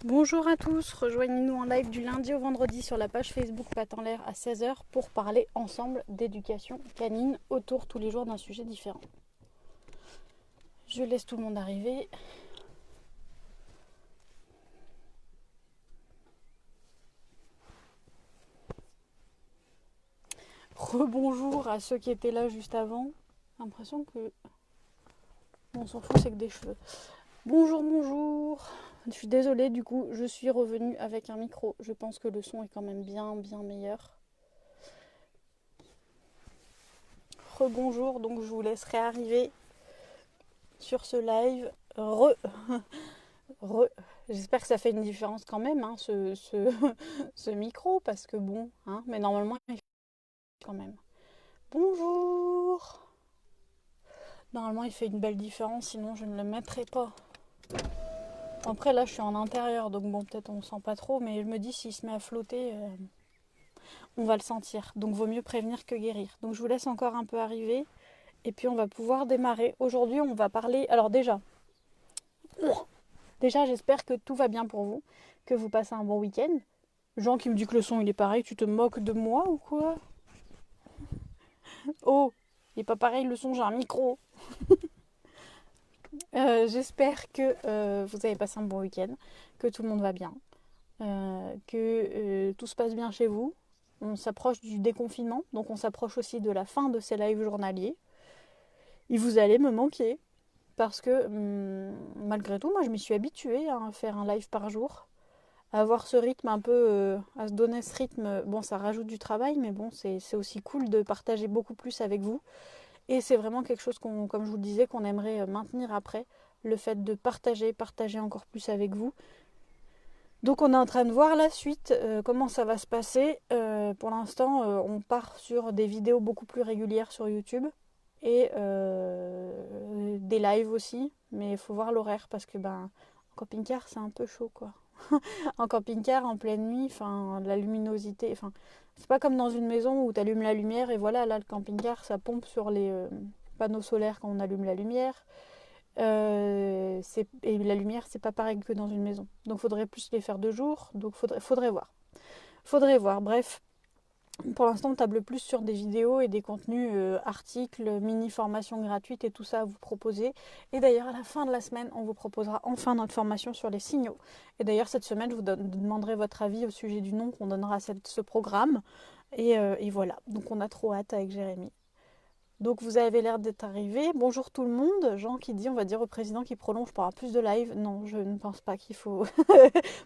Bonjour à tous, rejoignez-nous en live du lundi au vendredi sur la page Facebook Pattes en l'air à 16 h pour parler ensemble d'éducation canine autour tous les jours d'un sujet différent. Je laisse tout le monde arriver. Rebonjour à ceux qui étaient là juste avant. J'ai l'impression que on s'en fout, c'est que des cheveux. Bonjour, bonjour. Je suis désolée, du coup, je suis revenue avec un micro. Je pense que le son est quand même bien meilleur. Rebonjour, donc je vous laisserai arriver sur ce live. Re. J'espère que ça fait une différence quand même, hein, ce micro, parce que bon, hein, mais normalement, il fait quand même. Bonjour. Normalement, il fait une belle différence, sinon je ne le mettrai pas. Après, là, je suis en intérieur, donc bon, peut-être on sent pas trop, mais je me dis, s'il se met à flotter, on va le sentir. Donc, vaut mieux prévenir que guérir. Donc, je vous laisse encore un peu arriver, et puis on va pouvoir démarrer. Aujourd'hui, on va parler. Alors, déjà, j'espère que tout va bien pour vous, que vous passez un bon week-end. Jean qui me dit que le son il est pareil, tu te moques de moi ou quoi? Oh, il est pas pareil le son, j'ai un micro. J'espère que vous avez passé un bon week-end, que tout le monde va bien, que tout se passe bien chez vous. On s'approche du déconfinement, donc on s'approche aussi de la fin de ces lives journaliers. Et vous allez me manquer, parce que malgré tout, moi je m'y suis habituée à faire un live par jour. À avoir ce rythme un peu, à se donner ce rythme, bon ça rajoute du travail, mais bon c'est aussi cool de partager beaucoup plus avec vous. Et c'est vraiment quelque chose comme je vous le disais, qu'on aimerait maintenir après, le fait de partager encore plus avec vous. Donc on est en train de voir la suite, comment ça va se passer. Pour l'instant, on part sur des vidéos beaucoup plus régulières sur YouTube et des lives aussi, mais il faut voir l'horaire parce que en camping-car c'est un peu chaud quoi. En camping-car, en pleine nuit, enfin la luminosité, enfin c'est pas comme dans une maison où tu allumes la lumière et voilà, là le camping-car ça pompe sur les panneaux solaires quand on allume la lumière. Et la lumière, c'est pas pareil que dans une maison. Donc faudrait plus les faire de jour. Donc faudrait voir. Faudrait voir. Bref, pour l'instant, on table plus sur des vidéos et des contenus, articles, mini-formations gratuites et tout ça à vous proposer. Et d'ailleurs, à la fin de la semaine, on vous proposera enfin notre formation sur les signaux. Et d'ailleurs, cette semaine, je vous demanderai votre avis au sujet du nom qu'on donnera à ce programme. Et voilà. Donc on a trop hâte avec Jérémy. Donc vous avez l'air d'être arrivé. Bonjour tout le monde. Jean qui dit, on va dire au président qui prolonge pour avoir plus de live. Non, je ne pense pas qu'il faut.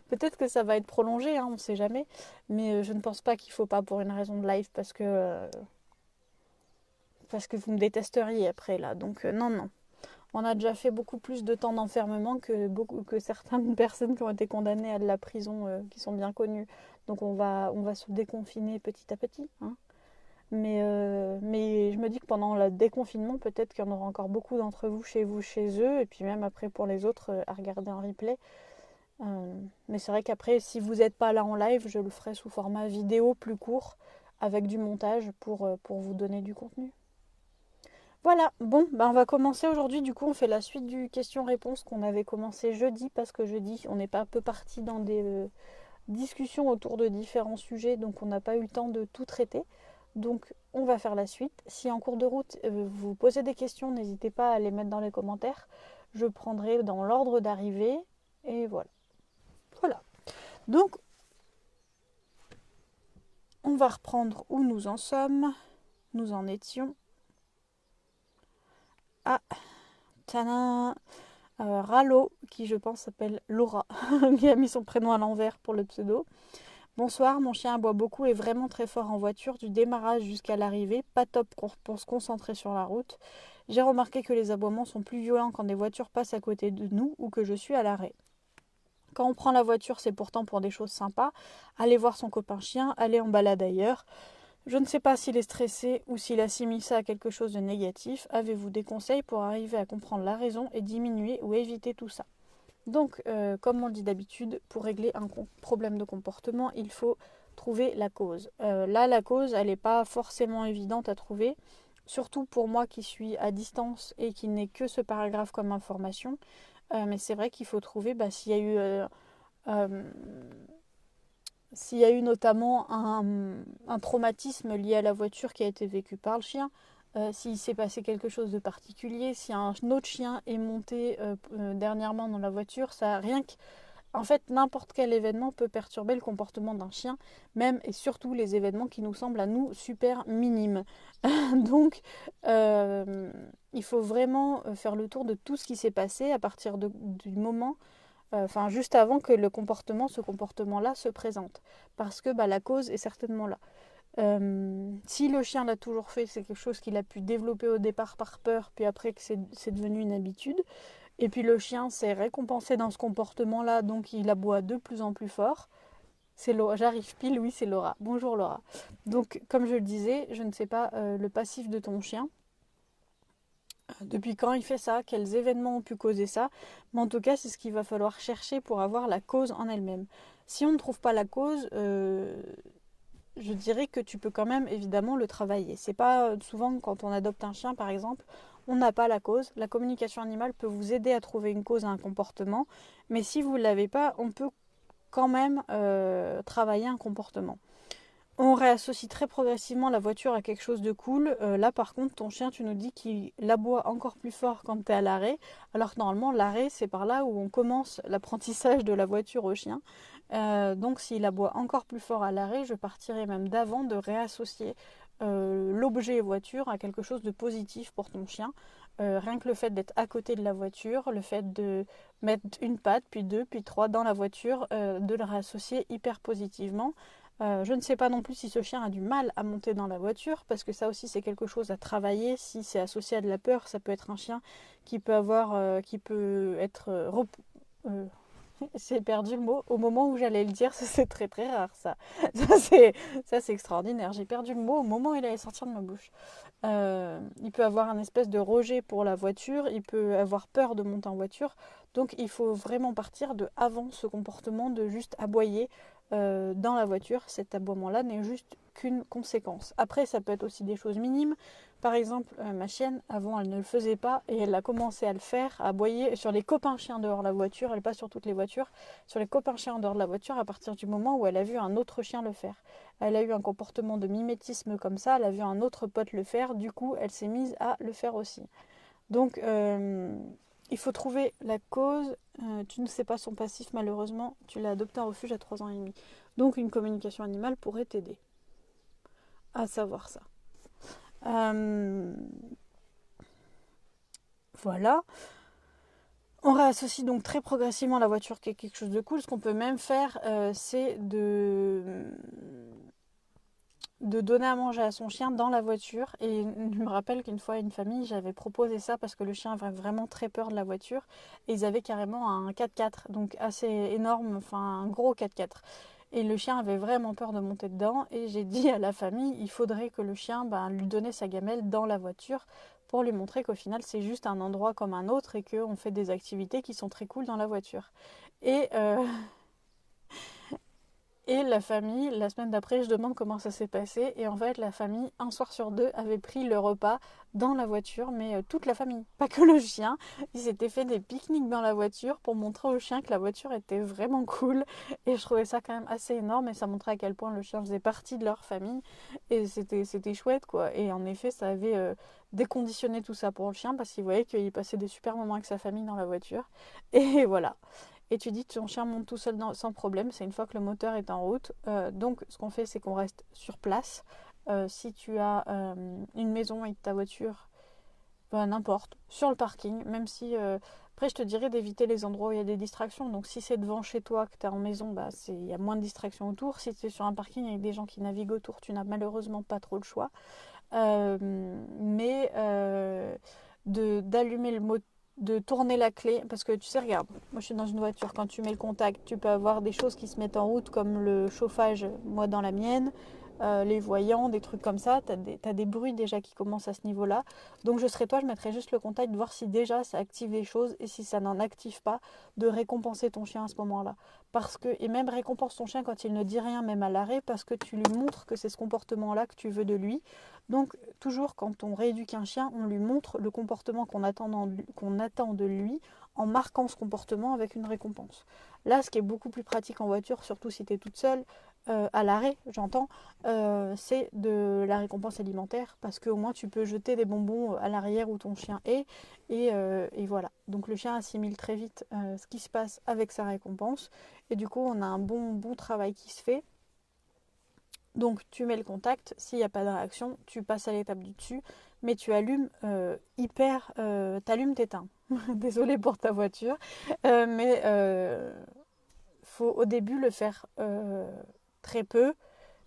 Peut-être que ça va être prolongé, hein, on ne sait jamais. Mais je ne pense pas qu'il faut pas pour une raison de live parce que vous me détesteriez après là. Donc non, non. On a déjà fait beaucoup plus de temps d'enfermement que certaines personnes qui ont été condamnées à de la prison, qui sont bien connues. Donc on va se déconfiner petit à petit, hein. Mais je me dis que pendant le déconfinement, peut-être qu'il y en aura encore beaucoup d'entre vous, chez eux, et puis même après pour les autres à regarder en replay. Mais c'est vrai qu'après, si vous n'êtes pas là en live, je le ferai sous format vidéo plus court, avec du montage pour vous donner du contenu. Voilà, bon, on va commencer aujourd'hui. Du coup, on fait la suite du question-réponse qu'on avait commencé jeudi, parce que jeudi, on n'est pas un peu parti dans des discussions autour de différents sujets, donc on n'a pas eu le temps de tout traiter. Donc on va faire la suite. Si en cours de route vous posez des questions, n'hésitez pas à les mettre dans les commentaires. Je prendrai dans l'ordre d'arrivée. Et voilà. Voilà. Donc on va reprendre où nous en sommes. Nous en étions à Tana Rallo, qui je pense s'appelle Laura, qui a mis son prénom à l'envers pour le pseudo. Bonsoir, mon chien aboie beaucoup et vraiment très fort en voiture, du démarrage jusqu'à l'arrivée. Pas top pour se concentrer sur la route. J'ai remarqué que les aboiements sont plus violents quand des voitures passent à côté de nous ou que je suis à l'arrêt. Quand on prend la voiture, c'est pourtant pour des choses sympas. Aller voir son copain chien, aller en balade ailleurs. Je ne sais pas s'il est stressé ou s'il assimile ça à quelque chose de négatif. Avez-vous des conseils pour arriver à comprendre la raison et diminuer ou éviter tout ça? Donc, comme on le dit d'habitude, pour régler un problème de comportement, il faut trouver la cause. Là, la cause, elle n'est pas forcément évidente à trouver, surtout pour moi qui suis à distance et qui n'ai que ce paragraphe comme information. Mais c'est vrai qu'il faut trouver s'il y a eu Euh, S'il y a eu notamment un traumatisme lié à la voiture qui a été vécu par le chien, s'il s'est passé quelque chose de particulier, si un autre chien est monté dernièrement dans la voiture, ça rien que en fait, n'importe quel événement peut perturber le comportement d'un chien, même et surtout les événements qui nous semblent à nous super minimes. Donc, euh, il faut vraiment faire le tour de tout ce qui s'est passé à partir du moment, enfin juste avant que ce comportement-là se présente. Parce que bah, la cause est certainement là. Si le chien l'a toujours fait, c'est quelque chose qu'il a pu développer au départ par peur, puis après que c'est devenu une habitude. Et puis le chien s'est récompensé dans ce comportement-là, donc il aboie de plus en plus fort. C'est Laura, j'arrive pile, oui c'est Laura. Bonjour Laura. Donc comme je le disais, je ne sais pas le passif de ton chien. Depuis quand il fait ça, quels événements ont pu causer ça, mais en tout cas c'est ce qu'il va falloir chercher pour avoir la cause en elle-même. Si on ne trouve pas la cause, je dirais que tu peux quand même évidemment le travailler. C'est pas souvent quand on adopte un chien par exemple, on n'a pas la cause. La communication animale peut vous aider à trouver une cause à un comportement, mais si vous ne l'avez pas, on peut quand même travailler un comportement. On réassocie très progressivement la voiture à quelque chose de cool. Là, par contre, ton chien, tu nous dis qu'il aboie encore plus fort quand tu es à l'arrêt. Alors que normalement, l'arrêt, c'est par là où on commence l'apprentissage de la voiture au chien. Donc, s'il aboie encore plus fort à l'arrêt, je partirais même d'avant de réassocier l'objet voiture à quelque chose de positif pour ton chien. Rien que le fait d'être à côté de la voiture, le fait de mettre une patte, puis deux, puis trois dans la voiture, de le réassocier hyper positivement. Je ne sais pas non plus si ce chien a du mal à monter dans la voiture, parce que ça aussi c'est quelque chose à travailler. Si c'est associé à de la peur, ça peut être un chien qui peut être j'ai perdu le mot au moment où j'allais le dire. C'est très très rare ça. Ça c'est, ça c'est extraordinaire. J'ai perdu le mot au moment où il allait sortir de ma bouche. Il peut avoir un espèce de rejet pour la voiture, il peut avoir peur de monter en voiture. Donc il faut vraiment partir de avant ce comportement de juste aboyer dans la voiture. Cet aboiement-là n'est juste qu'une conséquence. Après, ça peut être aussi des choses minimes. Par exemple, ma chienne, avant, elle ne le faisait pas et elle a commencé à le faire, à aboyer sur les copains chiens dehors de la voiture. Elle passe sur toutes les voitures, sur les copains chiens dehors de la voiture à partir du moment où elle a vu un autre chien le faire. Elle a eu un comportement de mimétisme comme ça, elle a vu un autre pote le faire, du coup elle s'est mise à le faire aussi. Donc il faut trouver la cause. Tu ne sais pas son passif malheureusement, tu l'as adopté en refuge à 3 ans et demi. Donc une communication animale pourrait t'aider à savoir ça. Euh, voilà. On réassocie donc très progressivement la voiture qui est quelque chose de cool. Ce qu'on peut même faire, c'est de donner à manger à son chien dans la voiture. Et je me rappelle qu'une fois, à une famille, j'avais proposé ça parce que le chien avait vraiment très peur de la voiture. Et ils avaient carrément un 4x4, donc assez énorme, enfin un gros 4x4. Et le chien avait vraiment peur de monter dedans. Et j'ai dit à la famille, il faudrait que le chien lui donnait sa gamelle dans la voiture pour lui montrer qu'au final, c'est juste un endroit comme un autre et qu'on fait des activités qui sont très cool dans la voiture. Et et la famille, la semaine d'après, je demande comment ça s'est passé. Et en fait, la famille, un soir sur deux, avait pris le repas dans la voiture, mais toute la famille, pas que le chien. Ils s'étaient fait des pique-niques dans la voiture pour montrer au chien que la voiture était vraiment cool. Et je trouvais ça quand même assez énorme et ça montrait à quel point le chien faisait partie de leur famille. Et c'était chouette, quoi. Et en effet, ça avait déconditionné tout ça pour le chien parce qu'il voyait qu'il passait des super moments avec sa famille dans la voiture. Et voilà. Et tu dis que ton chien monte tout seul sans problème, c'est une fois que le moteur est en route. Donc ce qu'on fait, c'est qu'on reste sur place. Si tu as une maison et ta voiture, ben, n'importe, sur le parking, même si... après, je te dirais d'éviter les endroits où il y a des distractions. Donc si c'est devant chez toi, que tu es en maison, bah, il y a moins de distractions autour. Si tu es sur un parking avec des gens qui naviguent autour, tu n'as malheureusement pas trop le choix. Mais d'allumer le moteur, de tourner la clé, parce que tu sais, regarde, moi je suis dans une voiture, quand tu mets le contact, tu peux avoir des choses qui se mettent en route comme le chauffage, moi dans la mienne, les voyants, des trucs comme ça, t'as des bruits déjà qui commencent à ce niveau-là. Donc je serais toi, je mettrais juste le contact, de voir si déjà ça active des choses, et si ça n'en active pas, de récompenser ton chien à ce moment-là. Parce que, et même récompense ton chien quand il ne dit rien, même à l'arrêt, parce que tu lui montres que c'est ce comportement-là que tu veux de lui. Donc toujours quand on rééduque un chien, on lui montre le comportement qu'on attend de lui en marquant ce comportement avec une récompense. Là, ce qui est beaucoup plus pratique en voiture, surtout si tu es toute seule, à l'arrêt, j'entends, c'est de la récompense alimentaire, parce qu'au moins tu peux jeter des bonbons à l'arrière où ton chien est, et voilà. Donc le chien assimile très vite ce qui se passe avec sa récompense, et du coup on a un bon travail qui se fait. Donc tu mets le contact, s'il n'y a pas de réaction, tu passes à l'étape du dessus, mais tu allumes t'allumes, t'éteins. Désolée pour ta voiture, mais faut au début le faire très peu,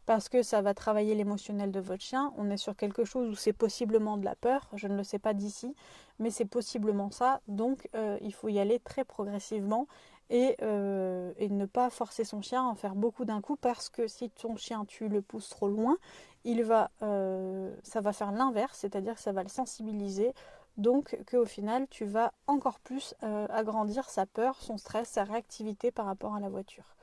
parce que ça va travailler l'émotionnel de votre chien. On est sur quelque chose où c'est possiblement de la peur, je ne le sais pas d'ici, mais c'est possiblement ça, donc il faut y aller très progressivement, et ne pas forcer son chien à en faire beaucoup d'un coup, parce que si ton chien, tu le pousses trop loin, ça va faire l'inverse, c'est-à-dire que ça va le sensibiliser, donc qu'au final tu vas encore plus agrandir sa peur, son stress, sa réactivité par rapport à la voiture.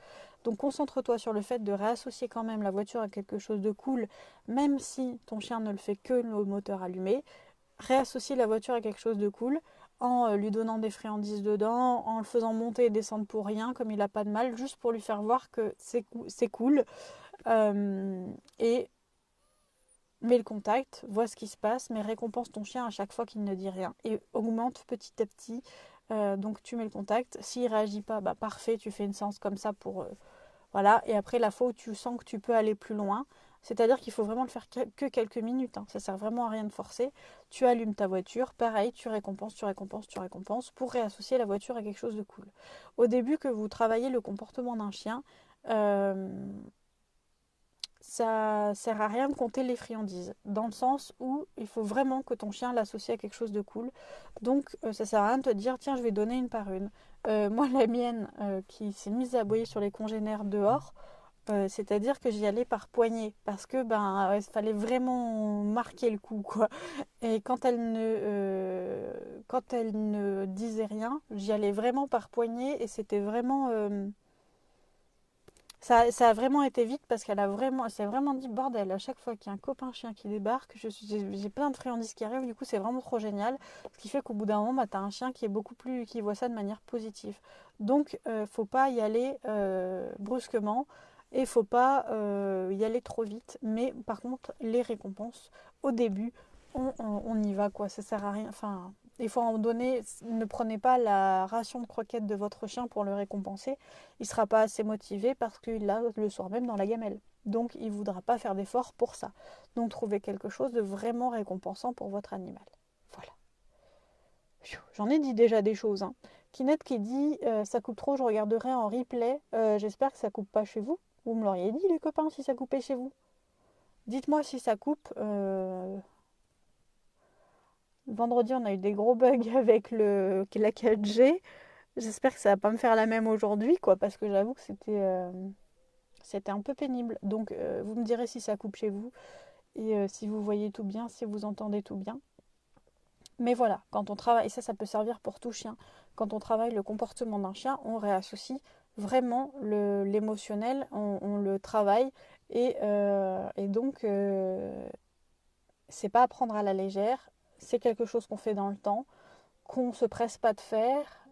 Donc concentre-toi sur le fait de réassocier quand même la voiture à quelque chose de cool, même si ton chien ne le fait que le moteur allumé. Réassocie la voiture à quelque chose de cool en lui donnant des friandises dedans, en le faisant monter et descendre pour rien, comme il n'a pas de mal, juste pour lui faire voir que c'est cool. Et mets le contact, vois ce qui se passe, mais récompense ton chien à chaque fois qu'il ne dit rien. Et augmente petit à petit. Donc tu mets le contact. S'il ne réagit pas, bah parfait, tu fais une séance comme ça pour... voilà, et après la fois où tu sens que tu peux aller plus loin, c'est-à-dire qu'il faut vraiment le faire que quelques minutes, hein. Ça sert vraiment à rien de forcer. Tu allumes ta voiture, pareil, tu récompenses pour réassocier la voiture à quelque chose de cool. Au début que vous travaillez le comportement d'un chien, euh, ça sert à rien de compter les friandises, dans le sens où il faut vraiment que ton chien l'associe à quelque chose de cool. Donc ça sert à rien de te dire tiens, je vais donner une par une. Moi, la mienne qui s'est mise à aboyer sur les congénères dehors, c'est-à-dire que j'y allais par poignée, parce que il fallait vraiment marquer le coup, quoi. Et quand elle ne disait rien, j'y allais vraiment par poignée, et c'était vraiment ça a vraiment été vite, parce elle s'est vraiment dit bordel, à chaque fois qu'il y a un copain chien qui débarque, j'ai plein de friandises qui arrivent, du coup c'est vraiment trop génial. Ce qui fait qu'au bout d'un moment, tu as un chien qui voit ça de manière positive. Donc faut pas y aller brusquement, et faut pas y aller trop vite. Mais par contre, les récompenses, au début, on y va, quoi, ça sert à rien. Enfin, il faut en donner, ne prenez pas la ration de croquettes de votre chien pour le récompenser. Il ne sera pas assez motivé, parce qu'il l'a le soir même dans la gamelle. Donc il ne voudra pas faire d'efforts pour ça. Donc trouvez quelque chose de vraiment récompensant pour votre animal. Voilà. J'en ai dit déjà des choses, hein. Kinette qui dit ça coupe trop, je regarderai en replay. J'espère que ça coupe pas chez vous. Vous me l'auriez dit, les copains, si ça coupait chez vous. Dites-moi si ça coupe. Vendredi, on a eu des gros bugs avec la 4G. J'espère que ça va pas me faire la même aujourd'hui, quoi, parce que j'avoue que c'était un peu pénible. Donc, vous me direz si ça coupe chez vous, et si vous voyez tout bien, si vous entendez tout bien. Mais voilà, quand on travaille, et ça peut servir pour tout chien. Quand on travaille le comportement d'un chien, on réassocie vraiment l'émotionnel, on le travaille, et donc c'est pas à prendre à la légère. C'est quelque chose qu'on fait dans le temps, qu'on se presse pas de faire.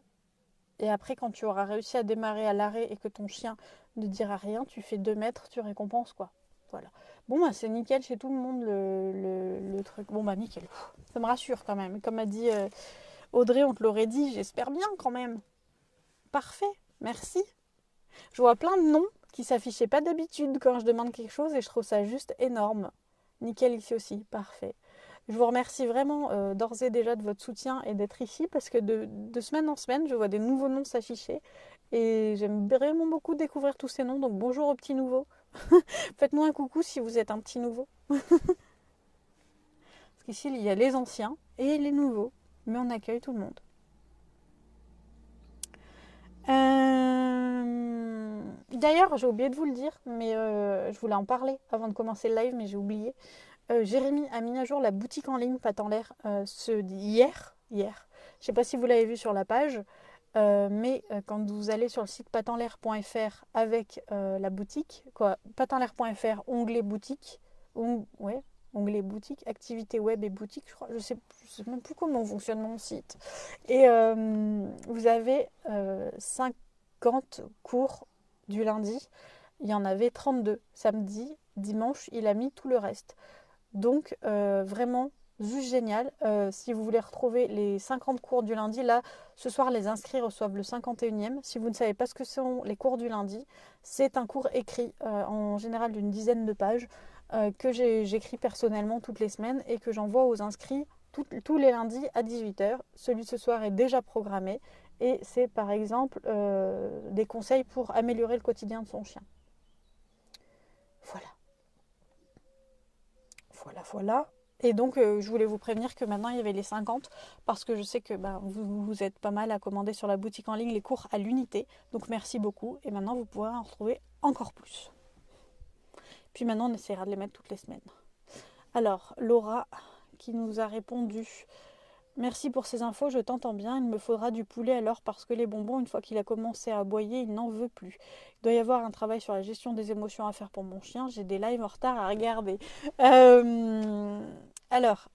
Et après, quand tu auras réussi à démarrer à l'arrêt et que ton chien ne dira rien, tu fais 2 mètres, tu récompenses, quoi. Voilà. Bon, bah, c'est nickel chez tout le monde, le truc. Bon, bah, nickel. Ça me rassure quand même. Comme a dit Audrey, on te l'aurait dit, j'espère bien quand même. Parfait. Merci. Je vois plein de noms qui s'affichaient pas d'habitude quand je demande quelque chose, et je trouve ça juste énorme. Nickel ici aussi. Parfait. Je vous remercie vraiment d'ores et déjà de votre soutien et d'être ici, parce que de semaine en semaine, je vois des nouveaux noms s'afficher, et j'aime vraiment beaucoup découvrir tous ces noms. Donc bonjour aux petits nouveaux. Faites-moi un coucou si vous êtes un petit nouveau. Parce qu'ici, il y a les anciens et les nouveaux, mais on accueille tout le monde. D'ailleurs, j'ai oublié de vous le dire, mais je voulais en parler avant de commencer le live, mais j'ai oublié. Jérémy a mis à jour la boutique en ligne Pattes en l'air hier. Je ne sais pas si vous l'avez vu sur la page, mais quand vous allez sur le site pattenlair.fr avec la boutique, quoi, pattenlair.fr, onglet boutique, ouais, onglet boutique, activité web et boutique, je crois, je sais même plus comment fonctionne mon site. Et vous avez 50 cours du lundi. Il y en avait 32 samedi, dimanche, il a mis tout le reste. Donc vraiment juste génial. Si vous voulez retrouver les 50 cours du lundi, là ce soir les inscrits reçoivent le 51e. Si vous ne savez pas ce que sont les cours du lundi, c'est un cours écrit en général d'une dizaine de pages que j'écris personnellement toutes les semaines et que j'envoie aux inscrits tous les lundis à 18h. Celui de ce soir est déjà programmé et c'est par exemple des conseils pour améliorer le quotidien de son chien. Voilà. Voilà. Et donc, je voulais vous prévenir que maintenant, il y avait les 50 parce que je sais que vous êtes pas mal à commander sur la boutique en ligne les cours à l'unité. Donc, merci beaucoup. Et maintenant, vous pourrez en retrouver encore plus. Puis maintenant, on essaiera de les mettre toutes les semaines. Alors, Laura qui nous a répondu. Merci pour ces infos, je t'entends bien. Il me faudra du poulet alors parce que les bonbons, une fois qu'il a commencé à aboyer, il n'en veut plus. Il doit y avoir un travail sur la gestion des émotions à faire pour mon chien. J'ai des lives en retard à regarder. Alors,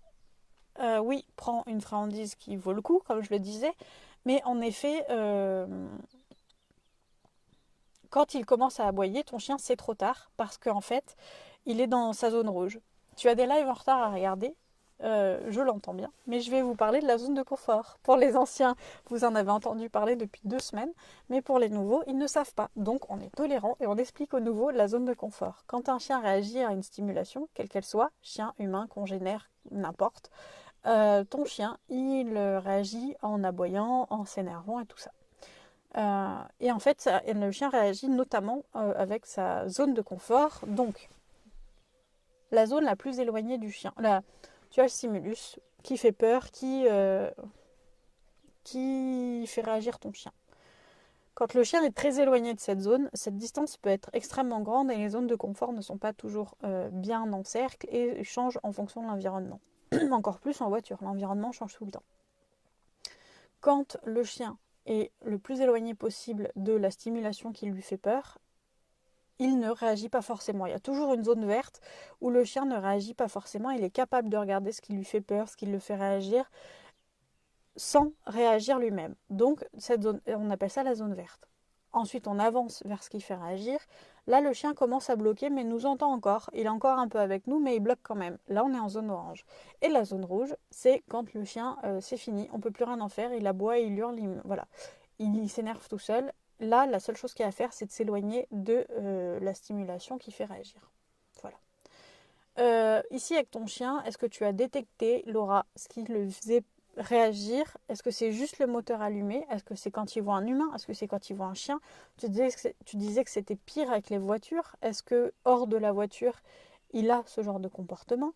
oui, prends une friandise qui vaut le coup, comme je le disais. Mais en effet, quand il commence à aboyer, ton chien, c'est trop tard parce qu'en fait, il est dans sa zone rouge. Tu as des lives en retard à regarder. Je l'entends bien, mais je vais vous parler de la zone de confort. Pour les anciens, vous en avez entendu parler depuis 2 semaines, mais pour les nouveaux, ils ne savent pas. Donc on est tolérant et on explique aux nouveaux la zone de confort. Quand un chien réagit à une stimulation, quelle qu'elle soit, chien, humain, congénère, n'importe, ton chien, il réagit en aboyant, en s'énervant et tout ça. Et en fait, le chien réagit notamment avec sa zone de confort, donc la zone la plus éloignée du chien. Tu as le stimulus qui fait peur, qui fait réagir ton chien. Quand le chien est très éloigné de cette zone, cette distance peut être extrêmement grande et les zones de confort ne sont pas toujours bien en cercle et changent en fonction de l'environnement. Encore plus en voiture, l'environnement change tout le temps. Quand le chien est le plus éloigné possible de la stimulation qui lui fait peur, il ne réagit pas forcément. Il y a toujours une zone verte où le chien ne réagit pas forcément. Il est capable de regarder ce qui lui fait peur, ce qui le fait réagir, sans réagir lui-même. Donc, cette zone, on appelle ça la zone verte. Ensuite, on avance vers ce qui fait réagir. Là, le chien commence à bloquer, mais nous entend encore. Il est encore un peu avec nous, mais il bloque quand même. Là, on est en zone orange. Et la zone rouge, c'est quand le chien, c'est fini. On ne peut plus rien en faire. Il aboie, il hurle, voilà. Il s'énerve tout seul. Là, la seule chose qu'il y a à faire, c'est de s'éloigner de la stimulation qui fait réagir. Voilà. Ici, avec ton chien, est-ce que tu as détecté, Laura, ce qui le faisait réagir? Est-ce que c'est juste le moteur allumé? Est-ce que c'est quand il voit un humain? Est-ce que c'est quand il voit un chien? Tu disais que c'était pire avec les voitures. Est-ce que hors de la voiture, il a ce genre de comportement?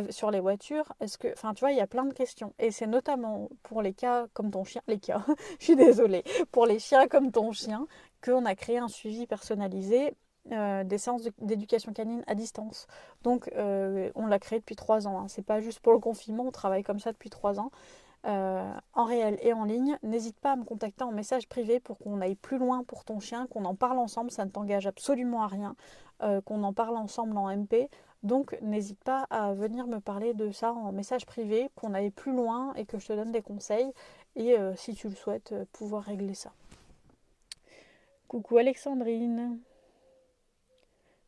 Sur les voitures, est-ce que... Enfin, tu vois, il y a plein de questions. Et c'est notamment pour les cas comme ton chien... Les cas, je suis désolée. Pour les chiens comme ton chien, qu'on a créé un suivi personnalisé des séances d'éducation canine à distance. Donc, on l'a créé depuis 3 ans. Hein. C'est pas juste pour le confinement, on travaille comme ça depuis 3 ans. En réel et en ligne, n'hésite pas à me contacter en message privé pour qu'on aille plus loin pour ton chien, qu'on en parle ensemble, ça ne t'engage absolument à rien, qu'on en parle ensemble en MP. Donc n'hésite pas à venir me parler de ça en message privé, qu'on aille plus loin et que je te donne des conseils et si tu le souhaites, pouvoir régler ça. Coucou Alexandrine.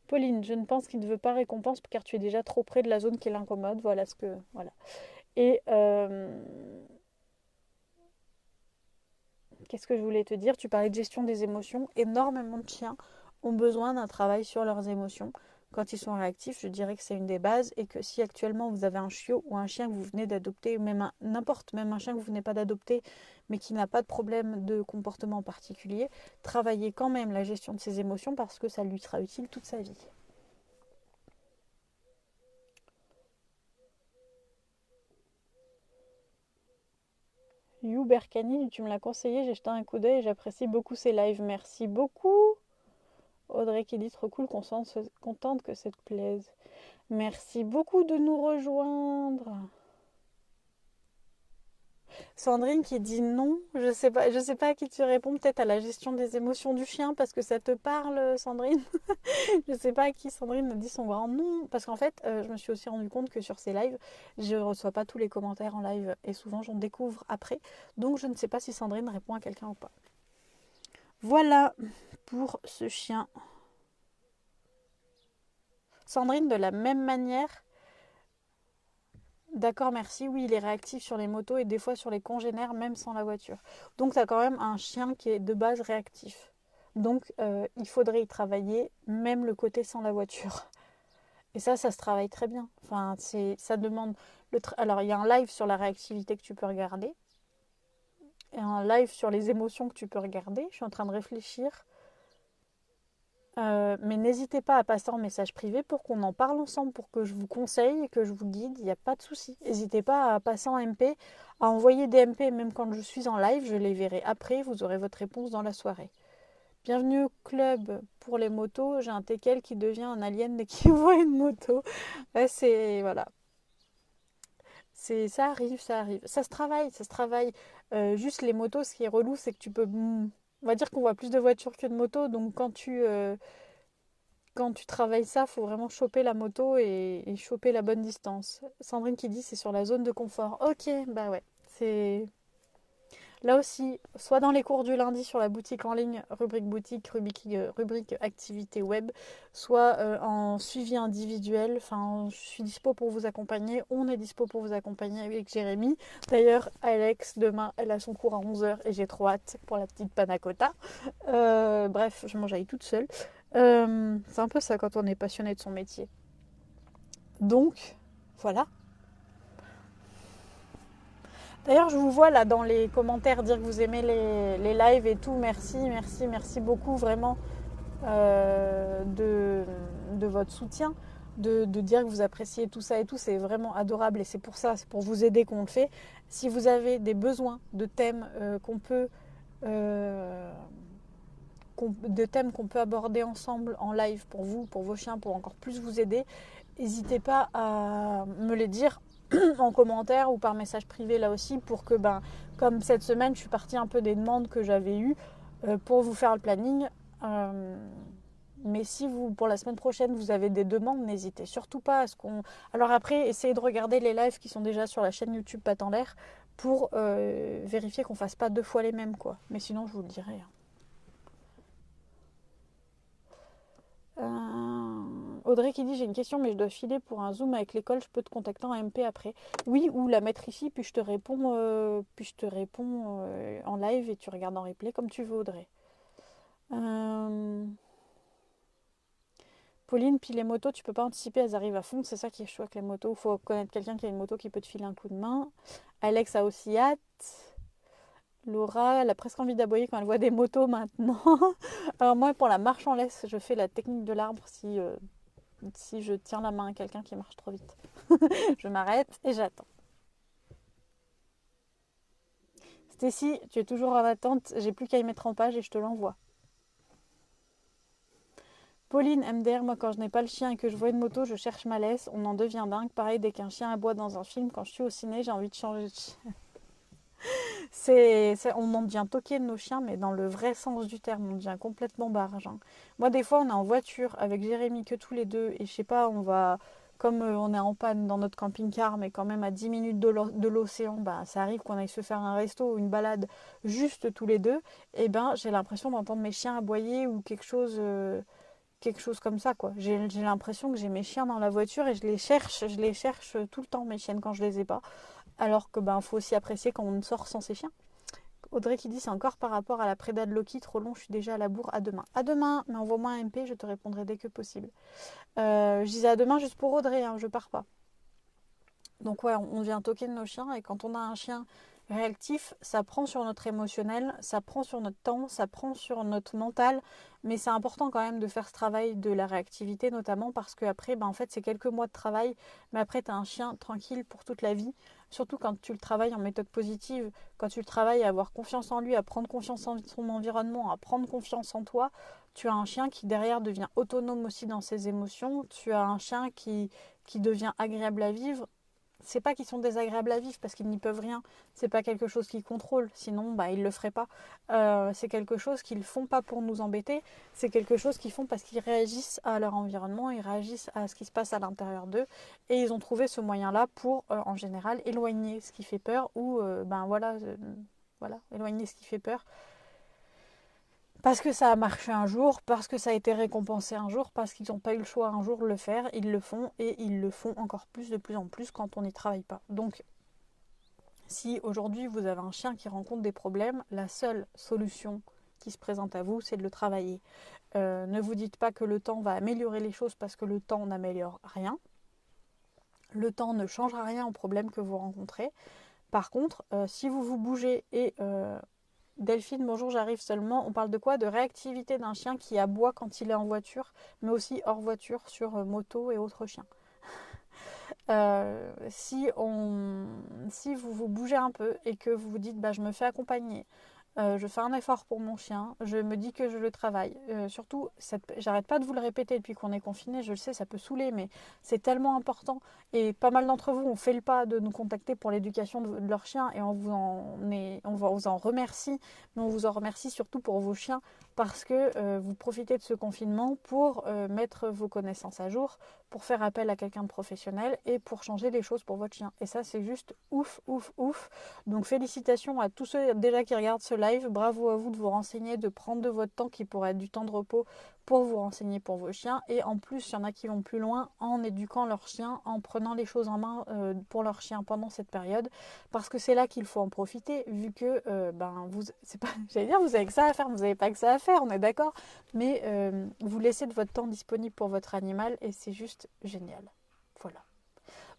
Pauline, je ne pense qu'il ne veut pas récompense car tu es déjà trop près de la zone qui l'incommode. Voilà ce que... Voilà. Et qu'est-ce que je voulais te dire? Tu parlais de gestion des émotions. Énormément de chiens ont besoin d'un travail sur leurs émotions. Quand ils sont réactifs, je dirais que c'est une des bases et que si actuellement vous avez un chiot ou un chien que vous venez d'adopter, ou même n'importe, même un chien que vous venez pas d'adopter, mais qui n'a pas de problème de comportement particulier, travaillez quand même la gestion de ses émotions parce que ça lui sera utile toute sa vie. You Berkani, tu me l'as conseillé, j'ai jeté un coup d'œil et j'apprécie beaucoup ces lives. Merci beaucoup. Audrey qui dit trop cool, contente que ça te plaise. Merci beaucoup de nous rejoindre. Sandrine qui dit non, je sais pas à qui tu réponds, peut-être à la gestion des émotions du chien parce que ça te parle, Sandrine. Je sais pas à qui Sandrine dit son grand nom, parce qu'en fait, je me suis aussi rendu compte que sur ces lives, je reçois pas tous les commentaires en live et souvent j'en découvre après, donc je ne sais pas si Sandrine répond à quelqu'un ou pas. Voilà pour ce chien. Sandrine, de la même manière, d'accord, merci. Oui, il est réactif sur les motos et des fois sur les congénères, même sans la voiture. Donc, tu as quand même un chien qui est de base réactif. Donc, il faudrait y travailler, même le côté sans la voiture. Et ça se travaille très bien. Enfin, ça demande... Alors, il y a un live sur la réactivité que tu peux regarder. Et un live sur les émotions que tu peux regarder. Je suis en train de réfléchir. Mais n'hésitez pas à passer en message privé pour qu'on en parle ensemble, pour que je vous conseille et que je vous guide, il n'y a pas de souci. N'hésitez pas à passer en MP, à envoyer des MP, même quand je suis en live, je les verrai après, vous aurez votre réponse dans la soirée. Bienvenue au club pour les motos, j'ai un teckel qui devient un alien dès qu'il voit une moto. Ouais, voilà. Ça arrive, ça arrive. Ça se travaille, ça se travaille. Juste les motos, ce qui est relou, c'est que tu peux... On va dire qu'on voit plus de voitures que de motos, donc quand tu travailles ça, il faut vraiment choper la moto et choper la bonne distance. Sandrine qui dit c'est sur la zone de confort. Ok, bah ouais. C'est là aussi, soit dans les cours du lundi sur la boutique en ligne, rubrique boutique, rubrique activité web, soit en suivi individuel. Enfin, je suis dispo pour vous accompagner. On est dispo pour vous accompagner avec Jérémy. D'ailleurs, Alex, demain, elle a son cours à 11h et j'ai trop hâte pour la petite panna cotta. Bref, je m'enjaille toute seule. C'est un peu ça quand on est passionné de son métier. Donc, voilà. D'ailleurs, je vous vois là dans les commentaires dire que vous aimez les lives et tout. Merci, merci, merci beaucoup vraiment de votre soutien, de dire que vous appréciez tout ça et tout. C'est vraiment adorable et c'est pour ça, c'est pour vous aider qu'on le fait. Si vous avez des besoins de thèmes euh, qu'on peut aborder ensemble en live pour vous, pour vos chiens, pour encore plus vous aider, n'hésitez pas à me les dire en commentaire ou par message privé là aussi pour que, comme cette semaine, je suis partie un peu des demandes que j'avais eues pour vous faire le planning. Mais si vous, pour la semaine prochaine, vous avez des demandes, n'hésitez surtout pas à ce qu'on... Alors après, essayez de regarder les lives qui sont déjà sur la chaîne YouTube Patte en l'air pour vérifier qu'on fasse pas deux fois les mêmes, quoi. Mais sinon, je vous le dirai. Audrey qui dit j'ai une question mais je dois filer pour un zoom avec l'école, je peux te contacter en MP après. Oui, ou la mettre ici puis je te réponds, en live et tu regardes en replay comme tu veux Audrey. Pauline, puis les motos, tu peux pas anticiper, elles arrivent à fond, c'est ça qui est chaud avec les motos. Il faut connaître quelqu'un qui a une moto qui peut te filer un coup de main. Alex a aussi hâte. Laura, elle a presque envie d'aboyer quand elle voit des motos maintenant. Alors moi, pour la marche en laisse, je fais la technique de l'arbre si je tiens la main à quelqu'un qui marche trop vite. Je m'arrête et j'attends. Stécie, tu es toujours en attente, j'ai plus qu'à y mettre en page et je te l'envoie. Pauline, MDR, moi quand je n'ai pas le chien et que je vois une moto, je cherche ma laisse, on en devient dingue. Pareil, dès qu'un chien aboie dans un film, quand je suis au ciné, j'ai envie de changer de chien. On en devient toqué de nos chiens, mais dans le vrai sens du terme, on devient complètement barge. Moi, des fois, on est en voiture avec Jérémy que tous les deux, et je sais pas, on va, comme on est en panne dans notre camping-car, mais quand même à 10 minutes de l'océan, ça arrive qu'on aille se faire un resto ou une balade juste tous les deux, et j'ai l'impression d'entendre mes chiens aboyer ou quelque chose comme ça, quoi. J'ai l'impression que j'ai mes chiens dans la voiture et je les cherche tout le temps, mes chiennes, quand je les ai pas. Alors que faut aussi apprécier quand on sort sans ses chiens. Audrey qui dit c'est encore par rapport à la préda de Loki, trop long, je suis déjà à la bourre, à demain. À demain, mais envoie-moi un MP, je te répondrai dès que possible. Je disais à demain juste pour Audrey, je pars pas. Donc ouais, on vient toquer de nos chiens et quand on a un chien réactif, ça prend sur notre émotionnel, ça prend sur notre temps, ça prend sur notre mental, mais c'est important quand même de faire ce travail de la réactivité notamment parce qu'après, en fait, c'est quelques mois de travail, mais après, tu as un chien tranquille pour toute la vie, surtout quand tu le travailles en méthode positive, quand tu le travailles à avoir confiance en lui, à prendre confiance en son environnement, à prendre confiance en toi, tu as un chien qui derrière devient autonome aussi dans ses émotions, tu as un chien qui devient agréable à vivre. c'est pas qu'ils sont désagréables à vivre parce qu'ils n'y peuvent rien. C'est pas quelque chose qu'ils contrôlent, sinon bah, ils le feraient pas. C'est quelque chose qu'ils font pas pour nous embêter, c'est quelque chose qu'ils font parce qu'ils réagissent à leur environnement, ils réagissent à ce qui se passe à l'intérieur d'eux et ils ont trouvé ce moyen-là pour, en général, éloigner ce qui fait peur ou, voilà, éloigner ce qui fait peur. Parce que ça a marché un jour, parce que ça a été récompensé un jour, parce qu'ils n'ont pas eu le choix un jour de le faire, ils le font et ils le font encore plus de plus en plus quand on n'y travaille pas. Donc, si aujourd'hui vous avez un chien qui rencontre des problèmes, la seule solution qui se présente à vous, c'est de le travailler. Ne vous dites pas que le temps va améliorer les choses parce que le temps n'améliore rien. Le temps ne changera rien aux problèmes que vous rencontrez. Par contre, si vous vous bougez et Delphine, bonjour, j'arrive seulement. On parle de quoi? De réactivité d'un chien qui aboie quand il est en voiture, mais aussi hors voiture, sur moto et autres chiens. Si vous vous bougez un peu et que vous vous dites bah, je me fais accompagner, je fais un effort pour mon chien, je me dis que je le travaille. Surtout, j'arrête pas de vous le répéter depuis qu'on est confiné, je le sais, ça peut saouler, mais c'est tellement important. Et pas mal d'entre vous ont fait le pas de nous contacter pour l'éducation de leur chien et on vous en remercie, mais on vous en remercie surtout pour vos chiens parce que vous profitez de ce confinement pour mettre vos connaissances à jour, pour faire appel à quelqu'un de professionnel et pour changer les choses pour votre chien. Et ça, c'est juste ouf, ouf, ouf. Donc félicitations à tous ceux déjà qui regardent ce live. Bravo à vous de vous renseigner, de prendre de votre temps qui pourrait être du temps de repos pour vous renseigner pour vos chiens. Et en plus, il y en a qui vont plus loin en éduquant leurs chiens, en prenant les choses en main pour leurs chiens pendant cette période. Parce que c'est là qu'il faut en profiter, vu que c'est pas, j'allais dire, vous avez que ça à faire, vous n'avez pas que ça à faire, on est d'accord. Mais vous laissez de votre temps disponible pour votre animal et c'est juste génial. Voilà.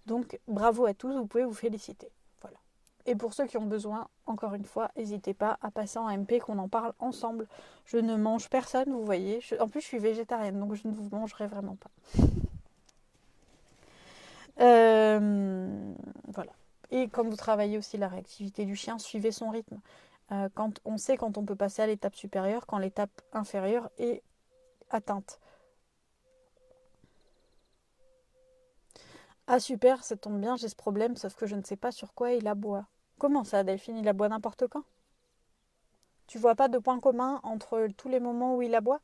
Donc bravo à tous, vous pouvez vous féliciter. Voilà. Et pour ceux qui ont besoin, encore une fois, n'hésitez pas à passer en MP, qu'on en parle ensemble. Je ne mange personne, vous voyez. En plus, je suis végétarienne, donc je ne vous mangerai vraiment pas. Voilà. Et comme vous travaillez aussi la réactivité du chien, suivez son rythme. Quand on sait quand on peut passer à l'étape supérieure, quand l'étape inférieure est atteinte. Ah super, ça tombe bien, j'ai ce problème, sauf que je ne sais pas sur quoi il aboie. Comment ça, Delphine, il aboie n'importe quand? Tu vois pas de point commun entre tous les moments où il aboie?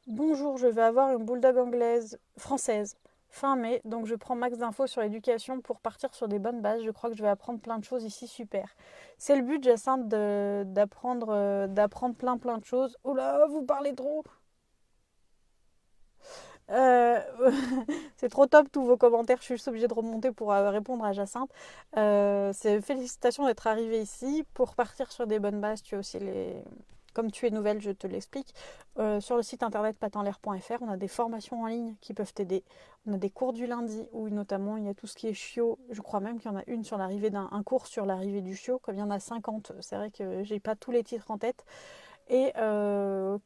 Bonjour, je vais avoir une bulldog française fin mai, donc je prends max d'infos sur l'éducation pour partir sur des bonnes bases. Je crois que je vais apprendre plein de choses ici, super. C'est le but, Jacinthe, d'apprendre plein de choses. Oh là, vous parlez trop. Euh, c'est trop top tous vos commentaires, je suis juste obligée de remonter pour répondre à Jacinthe. Félicitations d'être arrivée ici. Pour partir sur des bonnes bases, tu as aussi les... Comme tu es nouvelle, je te l'explique. Sur le site internet patenlair.fr, on a des formations en ligne qui peuvent t'aider. On a des cours du lundi où notamment il y a tout ce qui est chiot. Je crois même qu'il y en a une sur l'arrivée un cours sur l'arrivée du chiot. Comme il y en a 50, c'est vrai que j'ai pas tous les titres en tête. Et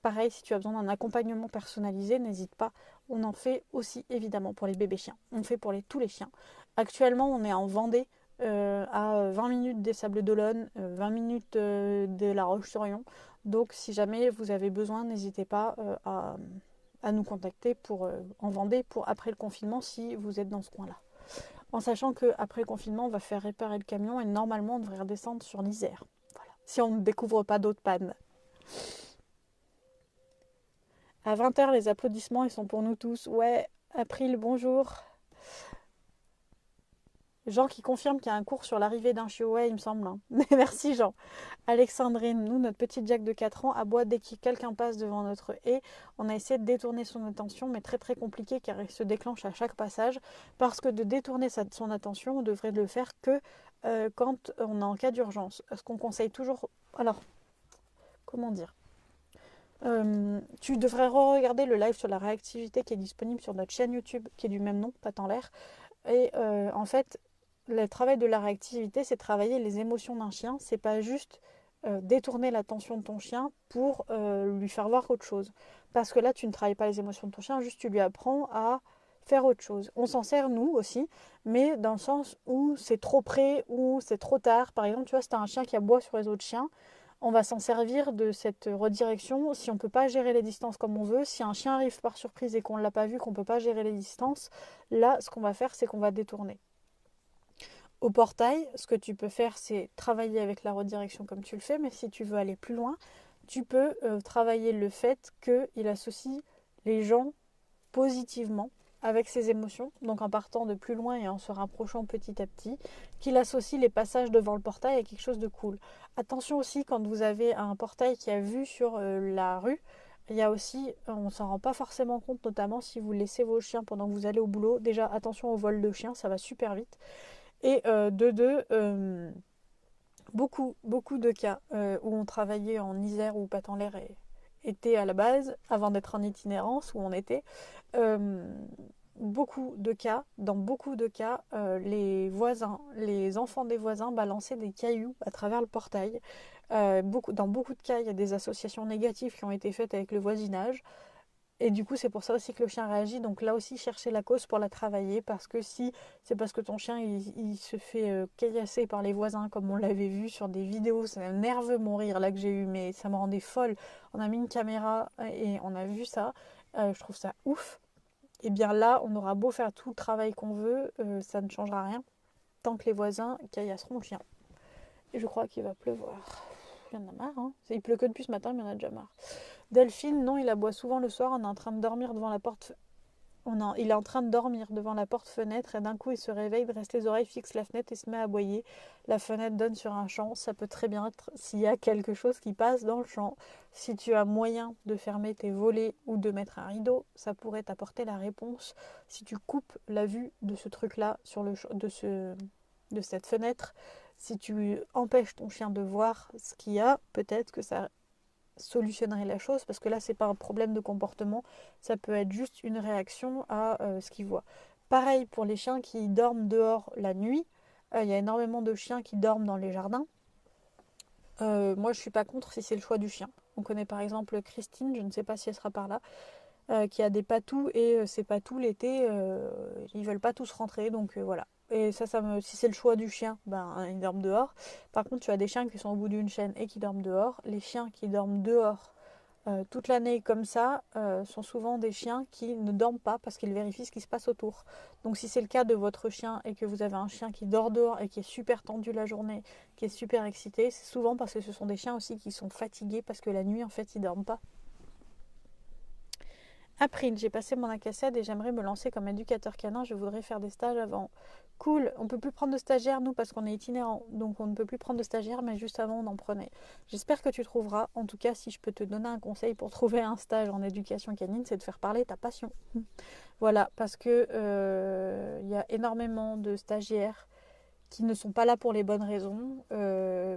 pareil, si tu as besoin d'un accompagnement personnalisé, n'hésite pas. On en fait aussi évidemment pour les bébés chiens. On fait pour tous les chiens. Actuellement, on est en Vendée, à 20 minutes des Sables d'Olonne, 20 minutes de La Roche-sur-Yon. Donc si jamais vous avez besoin, n'hésitez pas à nous contacter en Vendée pour après le confinement si vous êtes dans ce coin-là. En sachant qu'après le confinement, on va faire réparer le camion et normalement on devrait redescendre sur l'Isère. Voilà. Si on ne découvre pas d'autres pannes. À 20h, les applaudissements, ils sont pour nous tous. Ouais, April, bonjour. Jean qui confirme qu'il y a un cours sur l'arrivée d'un chiot. Ouais, il me semble. Hein. Merci, Jean. Alexandrine, nous, notre petite Jack de 4 ans aboie dès que quelqu'un passe devant notre haie. On a essayé de détourner son attention, mais très très compliqué car il se déclenche à chaque passage. Parce que de détourner son attention, on devrait le faire que quand on est en cas d'urgence. Ce qu'on conseille toujours... Alors, comment dire? Tu devrais re-regarder le live sur la réactivité qui est disponible sur notre chaîne YouTube, qui est du même nom, Patent l'air. Et en fait, le travail de la réactivité, c'est travailler les émotions d'un chien. C'est pas juste détourner l'attention de ton chien pour lui faire voir autre chose. Parce que là, tu ne travailles pas les émotions de ton chien, juste tu lui apprends à faire autre chose. On s'en sert, nous aussi, mais dans le sens où c'est trop près, ou c'est trop tard. Par exemple, tu vois, si tu as un chien qui aboie sur les autres chiens, On va s'en servir de cette redirection si on ne peut pas gérer les distances comme on veut. Si un chien arrive par surprise et qu'on ne l'a pas vu, qu'on ne peut pas gérer les distances, là, ce qu'on va faire, c'est qu'on va détourner. Au portail, ce que tu peux faire, c'est travailler avec la redirection comme tu le fais, mais si tu veux aller plus loin, tu peux travailler le fait qu'il associe les gens positivement avec ses émotions, donc en partant de plus loin et en se rapprochant petit à petit, qu'il associe les passages devant le portail à quelque chose de cool. Attention aussi, quand vous avez un portail qui a vue sur la rue, il y a aussi, on ne s'en rend pas forcément compte, notamment si vous laissez vos chiens pendant que vous allez au boulot. Déjà, attention au vol de chiens, ça va super vite. Et de deux, beaucoup de cas où on travaillait en Isère ou pas en l'air était à la base, avant d'être en itinérance où on était, euh, dans beaucoup de cas, les voisins, les enfants des voisins balançaient des cailloux à travers le portail. Dans beaucoup de cas, il y a des associations négatives qui ont été faites avec le voisinage. Et du coup, c'est pour ça aussi que le chien réagit. Donc là aussi, chercher la cause pour la travailler. Parce que si c'est parce que ton chien, il se fait caillasser par les voisins, comme on l'avait vu sur des vidéos, c'est un nerveux mon rire là que j'ai eu, mais ça me rendait folle. On a mis une caméra et on a vu ça. Je trouve ça ouf. Et bien là, on aura beau faire tout le travail qu'on veut, ça ne changera rien. Tant que les voisins caillasseront le chien. Et je crois qu'il va pleuvoir. Il y en a marre, hein. Il pleut que depuis ce matin, mais il y en a déjà marre. Delphine, non, il aboie souvent le soir. On est en train de dormir devant la porte. Il est en train de dormir devant la porte-fenêtre et d'un coup il se réveille, dresse les oreilles, fixe la fenêtre et se met à aboyer. La fenêtre donne sur un champ. Ça peut très bien être s'il y a quelque chose qui passe dans le champ. Si tu as moyen de fermer tes volets ou de mettre un rideau, ça pourrait t'apporter la réponse. Si tu coupes la vue de ce truc-là de cette fenêtre, si tu empêches ton chien de voir ce qu'il y a, peut-être que ça solutionnerait la chose, parce que là c'est pas un problème de comportement, ça peut être juste une réaction à ce qu'il voit. Pareil pour les chiens qui dorment dehors la nuit. Il y a énormément de chiens qui dorment dans les jardins. Moi je suis pas contre si c'est le choix du chien. On connaît par exemple Christine, je ne sais pas si elle sera par là, qui a des patous et ces patous l'été ils veulent pas tous rentrer, donc voilà. Et si c'est le choix du chien, ben ils dorment dehors. Par contre, tu as des chiens qui sont au bout d'une chaîne et qui dorment dehors. Les chiens qui dorment dehors toute l'année comme ça sont souvent des chiens qui ne dorment pas parce qu'ils vérifient ce qui se passe autour. Donc si c'est le cas de votre chien et que vous avez un chien qui dort dehors et qui est super tendu la journée, qui est super excité, c'est souvent parce que ce sont des chiens aussi qui sont fatigués parce que la nuit en fait ils dorment pas. April, j'ai passé mon ACACED et j'aimerais me lancer comme éducateur canin. Je voudrais faire des stages avant. Cool, on peut plus prendre de stagiaires nous parce qu'on est itinérant, donc on ne peut plus prendre de stagiaires, mais juste avant on en prenait. J'espère que tu trouveras. En tout cas, si je peux te donner un conseil pour trouver un stage en éducation canine, c'est de faire parler ta passion. Voilà, parce que y a énormément de stagiaires qui ne sont pas là pour les bonnes raisons.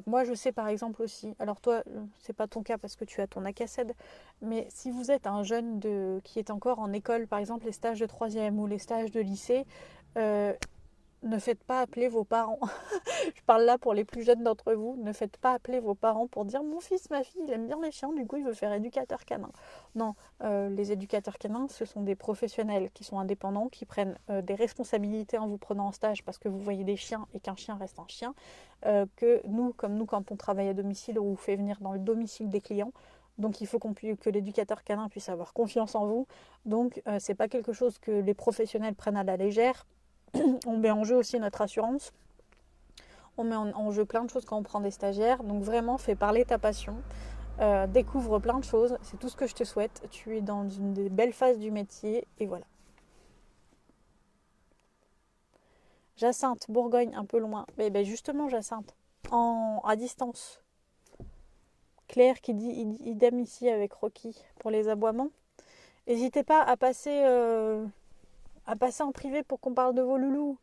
Moi, je sais par exemple aussi, alors toi, c'est pas ton cas parce que tu as ton ACACED, mais si vous êtes un jeune qui est encore en école, par exemple les stages de troisième ou les stages de lycée, euh, ne faites pas appeler vos parents. Je parle là pour les plus jeunes d'entre vous. Ne faites pas appeler vos parents pour dire mon fils, ma fille, il aime bien les chiens, du coup il veut faire éducateur canin. Non, les éducateurs canins, ce sont des professionnels qui sont indépendants, qui prennent des responsabilités en vous prenant en stage parce que vous voyez des chiens et qu'un chien reste un chien. Que nous, comme nous, quand on travaille à domicile ou on fait venir dans le domicile des clients, donc il faut que l'éducateur canin puisse avoir confiance en vous. Donc c'est pas quelque chose que les professionnels prennent à la légère. On met en jeu aussi notre assurance. On met en jeu plein de choses quand on prend des stagiaires. Donc vraiment, fais parler ta passion. Découvre plein de choses. C'est tout ce que je te souhaite. Tu es dans une des belles phases du métier. Et voilà. Jacinthe, Bourgogne, un peu loin. Mais ben justement, Jacinthe, à distance. Claire qui dit idem ici avec Rocky pour les aboiements. N'hésitez pas à passer en privé pour qu'on parle de vos loulous.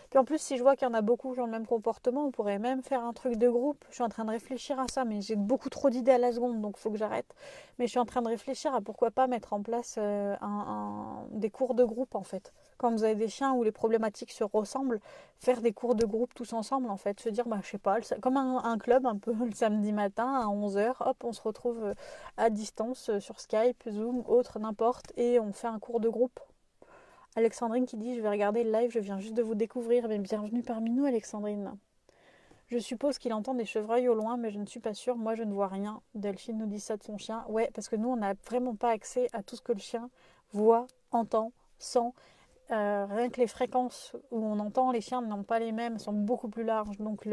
Puis en plus, si je vois qu'il y en a beaucoup qui ont le même comportement, on pourrait même faire un truc de groupe. Je suis en train de réfléchir à ça, mais j'ai beaucoup trop d'idées à la seconde, donc il faut que j'arrête. Mais je suis en train de réfléchir à pourquoi pas mettre en place des cours de groupe, en fait. Quand vous avez des chiens où les problématiques se ressemblent, faire des cours de groupe tous ensemble, en fait. Se dire, bah, je sais pas, comme un club, un peu le samedi matin à 11h, hop, on se retrouve à distance sur Skype, Zoom, autre, n'importe, et on fait un cours de groupe. Alexandrine qui dit je vais regarder le live, je viens juste de vous découvrir, mais bienvenue parmi nous Alexandrine. Je suppose qu'il entend des chevreuils au loin, mais je ne suis pas sûre. Moi, je ne vois rien. Delphine nous dit ça de son chien. Ouais, parce que nous, on n'a vraiment pas accès à tout ce que le chien voit, entend, sent. Rien que les fréquences où on entend, les chiens n'ont pas les mêmes, sont beaucoup plus larges. Donc,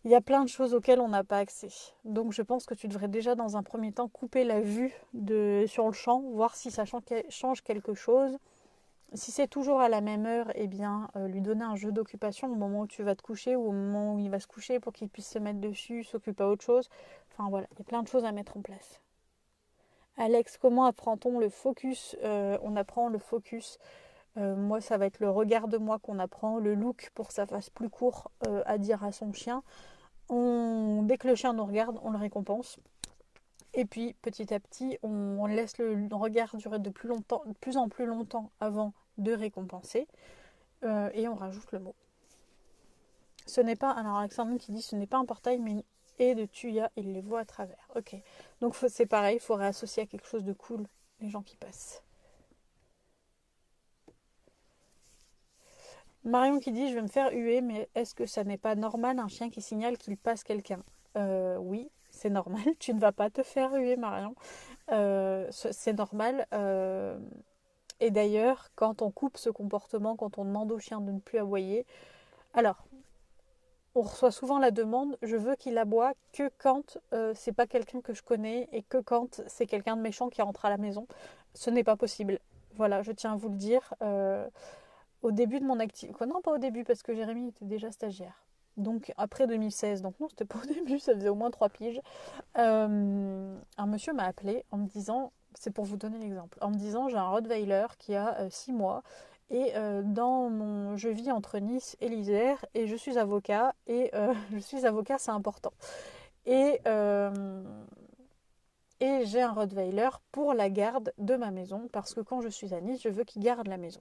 il y a plein de choses auxquelles on n'a pas accès. Donc, je pense que tu devrais déjà, dans un premier temps, couper la vue sur le champ, voir si ça change quelque chose. Si c'est toujours à la même heure, eh bien, lui donner un jeu d'occupation au moment où tu vas te coucher ou au moment où il va se coucher pour qu'il puisse se mettre dessus, s'occuper à autre chose. Enfin voilà, il y a plein de choses à mettre en place. Alex, comment apprend-on le focus? On apprend le focus. Moi, ça va être le regard de moi qu'on apprend, le look pour que ça fasse plus court à dire à son chien. Dès que le chien nous regarde, on le récompense. Et puis, petit à petit, on laisse le regard durer de plus en plus longtemps avant de récompenser. Et on rajoute le mot. Ce n'est pas, alors Alexandre qui dit ce n'est pas un portail mais une haie de tuya, il les voit à travers. Ok, donc c'est pareil, il faut réassocier à quelque chose de cool les gens qui passent. Marion qui dit je vais me faire huer, mais est-ce que ça n'est pas normal un chien qui signale qu'il passe quelqu'un? Oui, c'est normal, tu ne vas pas te faire huer Marion. C'est normal. Et d'ailleurs, quand on coupe ce comportement, quand on demande au chien de ne plus aboyer, alors on reçoit souvent la demande je veux qu'il aboie que quand c'est pas quelqu'un que je connais et que quand c'est quelqu'un de méchant qui rentre à la maison. Ce n'est pas possible. Voilà, je tiens à vous le dire. Au début de mon activité. Non, pas au début, parce que Jérémy était déjà stagiaire. Donc après 2016. Donc non, c'était pas au début, ça faisait au moins 3 piges. Un monsieur m'a appelé en me disant, c'est pour vous donner l'exemple, en me disant j'ai un Rottweiler qui a 6 mois et je vis entre Nice et l'Isère et je suis avocat et je suis avocat, c'est important. Et, euh, et j'ai un Rottweiler pour la garde de ma maison parce que quand je suis à Nice, je veux qu'il garde la maison.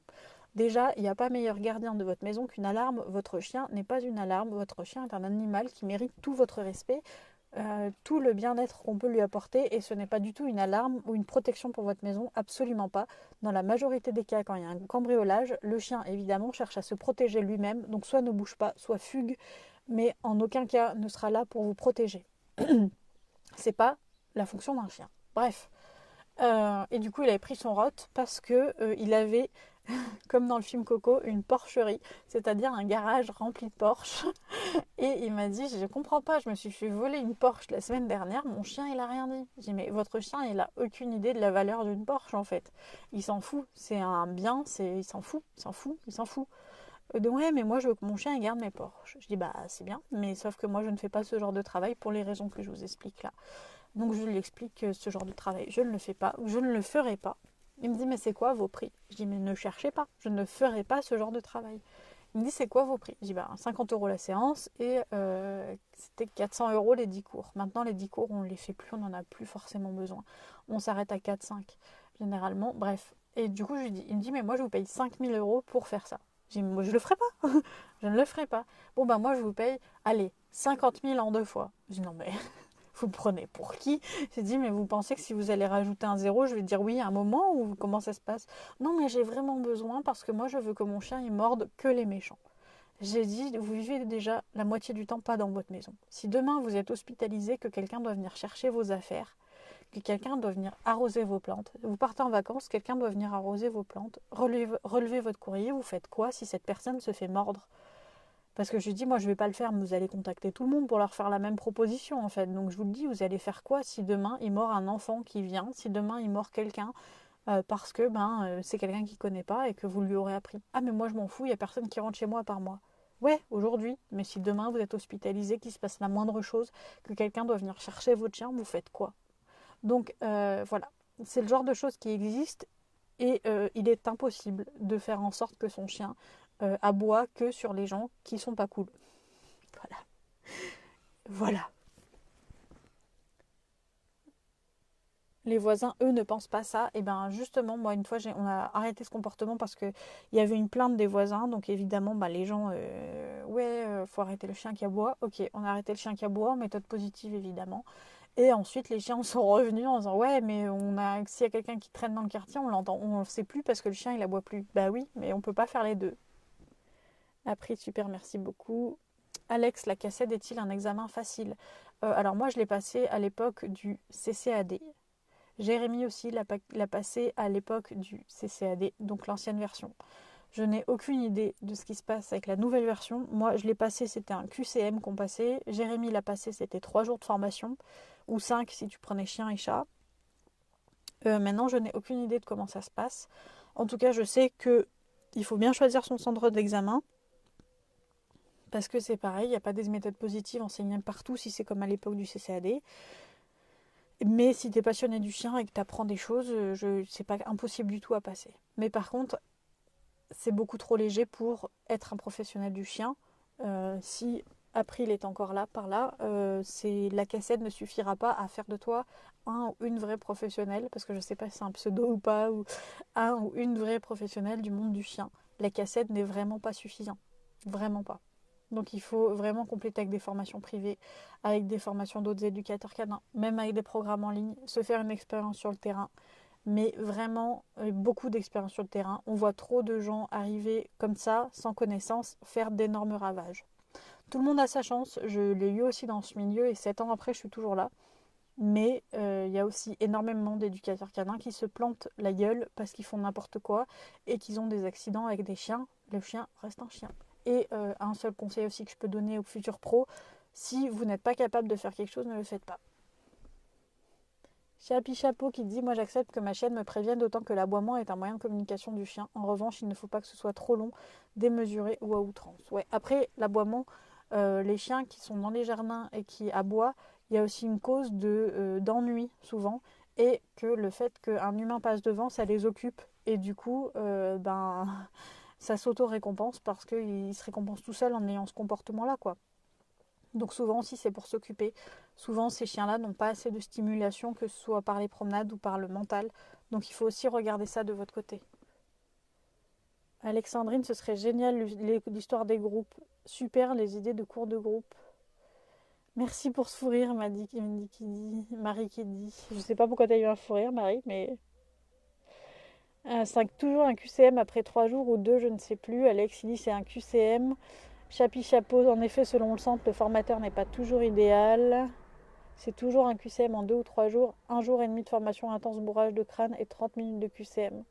Déjà, il n'y a pas meilleur gardien de votre maison qu'une alarme. Votre chien n'est pas une alarme. Votre chien est un animal qui mérite tout votre respect, tout le bien-être qu'on peut lui apporter. Et ce n'est pas du tout une alarme ou une protection pour votre maison. Absolument pas. Dans la majorité des cas, quand il y a un cambriolage, le chien, évidemment, cherche à se protéger lui-même. Donc soit ne bouge pas, soit fugue. Mais en aucun cas ne sera là pour vous protéger. C'est pas la fonction d'un chien. Bref. Et du coup, il avait pris son rot parce que il avait, comme dans le film Coco, une porcherie, c'est-à-dire un garage rempli de Porsche. Et il m'a dit, je comprends pas, je me suis fait voler une Porsche la semaine dernière, mon chien il a rien dit. J'ai dit, mais votre chien il a aucune idée de la valeur d'une Porsche en fait. Il s'en fout, c'est un bien, il s'en fout, il s'en fout, il s'en fout. Donc ouais, mais moi je veux que mon chien il garde mes Porsche. Je dis, bah c'est bien, mais sauf que moi je ne fais pas ce genre de travail pour les raisons que je vous explique là. Donc je lui explique que ce genre de travail, je ne le fais pas, ou je ne le ferai pas. Il me dit, mais c'est quoi vos prix? Je dis, mais ne cherchez pas, je ne ferai pas ce genre de travail. Il me dit, c'est quoi vos prix? Je dis, bah 50 € la séance et c'était 400 € les 10 cours. Maintenant, les 10 cours, on ne les fait plus, on n'en a plus forcément besoin. On s'arrête à 4-5 généralement. Bref. Et du coup, il me dit, mais moi, je vous paye 5000 € pour faire ça. Je dis, moi, je le ferai pas. Je ne le ferai pas. Bon, bah, moi, je vous paye, allez, 50 000 en 2 fois. Je dis, non, mais vous me prenez pour qui? J'ai dit, mais vous pensez que si vous allez rajouter un zéro, je vais dire oui à un moment ou comment ça se passe? Non, mais j'ai vraiment besoin parce que moi, je veux que mon chien, il morde que les méchants. J'ai dit, vous vivez déjà la moitié du temps pas dans votre maison. Si demain vous êtes hospitalisé, que quelqu'un doit venir chercher vos affaires, que quelqu'un doit venir arroser vos plantes, vous partez en vacances, quelqu'un doit venir arroser vos plantes, relever votre courrier, vous faites quoi si cette personne se fait mordre? Parce que je dis, moi je vais pas le faire, mais vous allez contacter tout le monde pour leur faire la même proposition en fait. Donc je vous le dis, vous allez faire quoi si demain il mord un enfant qui vient, si demain il mord quelqu'un parce que c'est quelqu'un qui connaît pas et que vous lui aurez appris. Ah mais moi je m'en fous, il y a personne qui rentre chez moi par mois. Ouais, aujourd'hui, mais si demain vous êtes hospitalisé, qu'il se passe la moindre chose, que quelqu'un doit venir chercher votre chien, vous faites quoi? Donc voilà, c'est le genre de choses qui existent et il est impossible de faire en sorte que son chien aboie que sur les gens qui sont pas cool. Voilà. Voilà. Les voisins, eux, ne pensent pas ça. Et bien justement, moi, une fois, on a arrêté ce comportement parce qu'il y avait une plainte des voisins. Donc évidemment, les gens, ouais, faut arrêter le chien qui aboie. Ok, on a arrêté le chien qui aboie, méthode positive évidemment. Et ensuite, les chiens sont revenus en disant, ouais, mais s'il y a quelqu'un qui traîne dans le quartier, on l'entend, on le sait plus parce que le chien il aboie plus. Bah oui, mais on peut pas faire les deux. Après, super, merci beaucoup. Alex, la cassette est-il un examen facile? Alors moi, je l'ai passé à l'époque du CCAD. Jérémy aussi l'a passé à l'époque du CCAD, donc l'ancienne version. Je n'ai aucune idée de ce qui se passe avec la nouvelle version. Moi, je l'ai passé, c'était un QCM qu'on passait. Jérémy l'a passé, c'était 3 jours de formation, ou 5 si tu prenais chien et chat. Maintenant, je n'ai aucune idée de comment ça se passe. En tout cas, je sais qu'il faut bien choisir son centre d'examen. Parce que c'est pareil, il n'y a pas des méthodes positives enseignées partout si c'est comme à l'époque du CCAD. Mais si tu es passionné du chien et que tu apprends des choses, c'est pas impossible du tout à passer. Mais par contre, c'est beaucoup trop léger pour être un professionnel du chien. Si April est encore là, par là, la cassette ne suffira pas à faire de toi un ou une vraie professionnelle, parce que je sais pas si c'est un pseudo ou pas, ou un ou une vraie professionnelle du monde du chien. La cassette n'est vraiment pas suffisant. Vraiment pas. Donc il faut vraiment compléter avec des formations privées, avec des formations d'autres éducateurs canins, même avec des programmes en ligne, se faire une expérience sur le terrain. Mais vraiment, beaucoup d'expérience sur le terrain. On voit trop de gens arriver comme ça, sans connaissance, faire d'énormes ravages. Tout le monde a sa chance, je l'ai eu aussi dans ce milieu et 7 ans après, je suis toujours là. Mais il y a aussi énormément d'éducateurs canins qui se plantent la gueule parce qu'ils font n'importe quoi et qu'ils ont des accidents avec des chiens. Le chien reste un chien. Et un seul conseil aussi que je peux donner aux futurs pros, si vous n'êtes pas capable de faire quelque chose, ne le faites pas. Chapi Chapeau qui dit: moi j'accepte que ma chienne me prévienne, d'autant que l'aboiement est un moyen de communication du chien. En revanche, il ne faut pas que ce soit trop long, démesuré ou à outrance. Ouais. Après, l'aboiement, les chiens qui sont dans les jardins et qui aboient, il y a aussi une cause d'ennui souvent, et que le fait qu'un humain passe devant, ça les occupe. Et du coup, ça s'auto-récompense parce qu'il se récompense tout seul en ayant ce comportement-là, quoi. Donc souvent aussi c'est pour s'occuper. Souvent ces chiens-là n'ont pas assez de stimulation, que ce soit par les promenades ou par le mental. Donc il faut aussi regarder ça de votre côté. Alexandrine, ce serait génial l'histoire des groupes. Super les idées de cours de groupe. Merci pour ce fou rire, Marie qui dit. Je sais pas pourquoi t'as eu un fou rire, Marie, mais... toujours un QCM après 3 jours ou 2, je ne sais plus. Alex, il dit c'est un QCM. Chapi Chapeau, en effet, selon le centre, le formateur n'est pas toujours idéal. C'est toujours un QCM en 2 ou 3 jours. 1 jour et demi de formation intense bourrage de crâne et 30 minutes de QCM.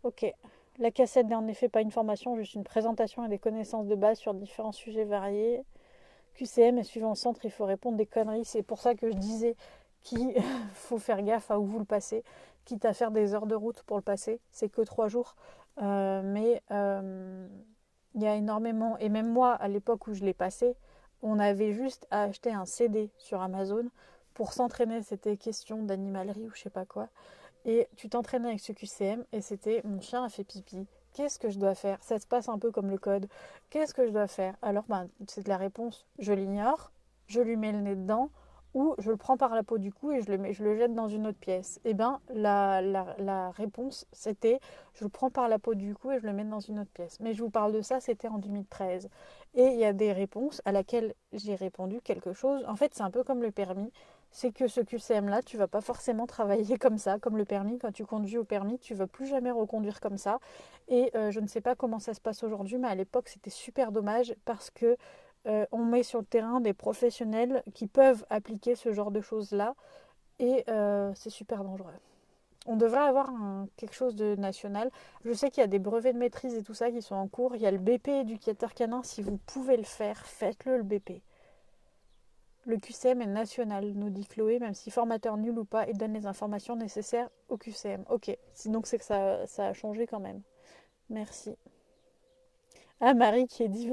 Ok. La cassette n'est en effet pas une formation, juste une présentation et des connaissances de base sur différents sujets variés. QCM et suivant le centre, il faut répondre des conneries. C'est pour ça que je disais qu'il faut faire gaffe à où vous le passez, quitte à faire des heures de route pour le passer. C'est que 3 jours. Mais il y a énormément, et même moi à l'époque où je l'ai passé, on avait juste à acheter un CD sur Amazon pour s'entraîner. C'était question d'animalerie ou je sais pas quoi, et tu t'entraînais avec ce QCM et c'était mon chien a fait pipi, qu'est-ce que je dois faire? Ça se passe un peu comme le code, qu'est-ce que je dois faire? Alors c'est de la réponse, je l'ignore, je lui mets le nez dedans, ou je le prends par la peau du cou et je le jette dans une autre pièce. Et bien, la réponse, c'était, je le prends par la peau du cou et je le mets dans une autre pièce. Mais je vous parle de ça, c'était en 2013. Et il y a des réponses à laquelle j'ai répondu quelque chose. En fait, c'est un peu comme le permis. C'est que ce QCM-là, tu vas pas forcément travailler comme ça, comme le permis. Quand tu conduis au permis, tu vas plus jamais reconduire comme ça. Et je ne sais pas comment ça se passe aujourd'hui, mais à l'époque, c'était super dommage parce que on met sur le terrain des professionnels qui peuvent appliquer ce genre de choses-là et c'est super dangereux. On devrait avoir quelque chose de national. Je sais qu'il y a des brevets de maîtrise et tout ça qui sont en cours. Il y a le BP éducateur canin. Si vous pouvez le faire, faites-le, le BP. Le QCM est national, nous dit Chloé, même si formateur nul ou pas, il donne les informations nécessaires au QCM. Ok, donc c'est que ça a changé quand même. Merci. Ah, Marie qui a dit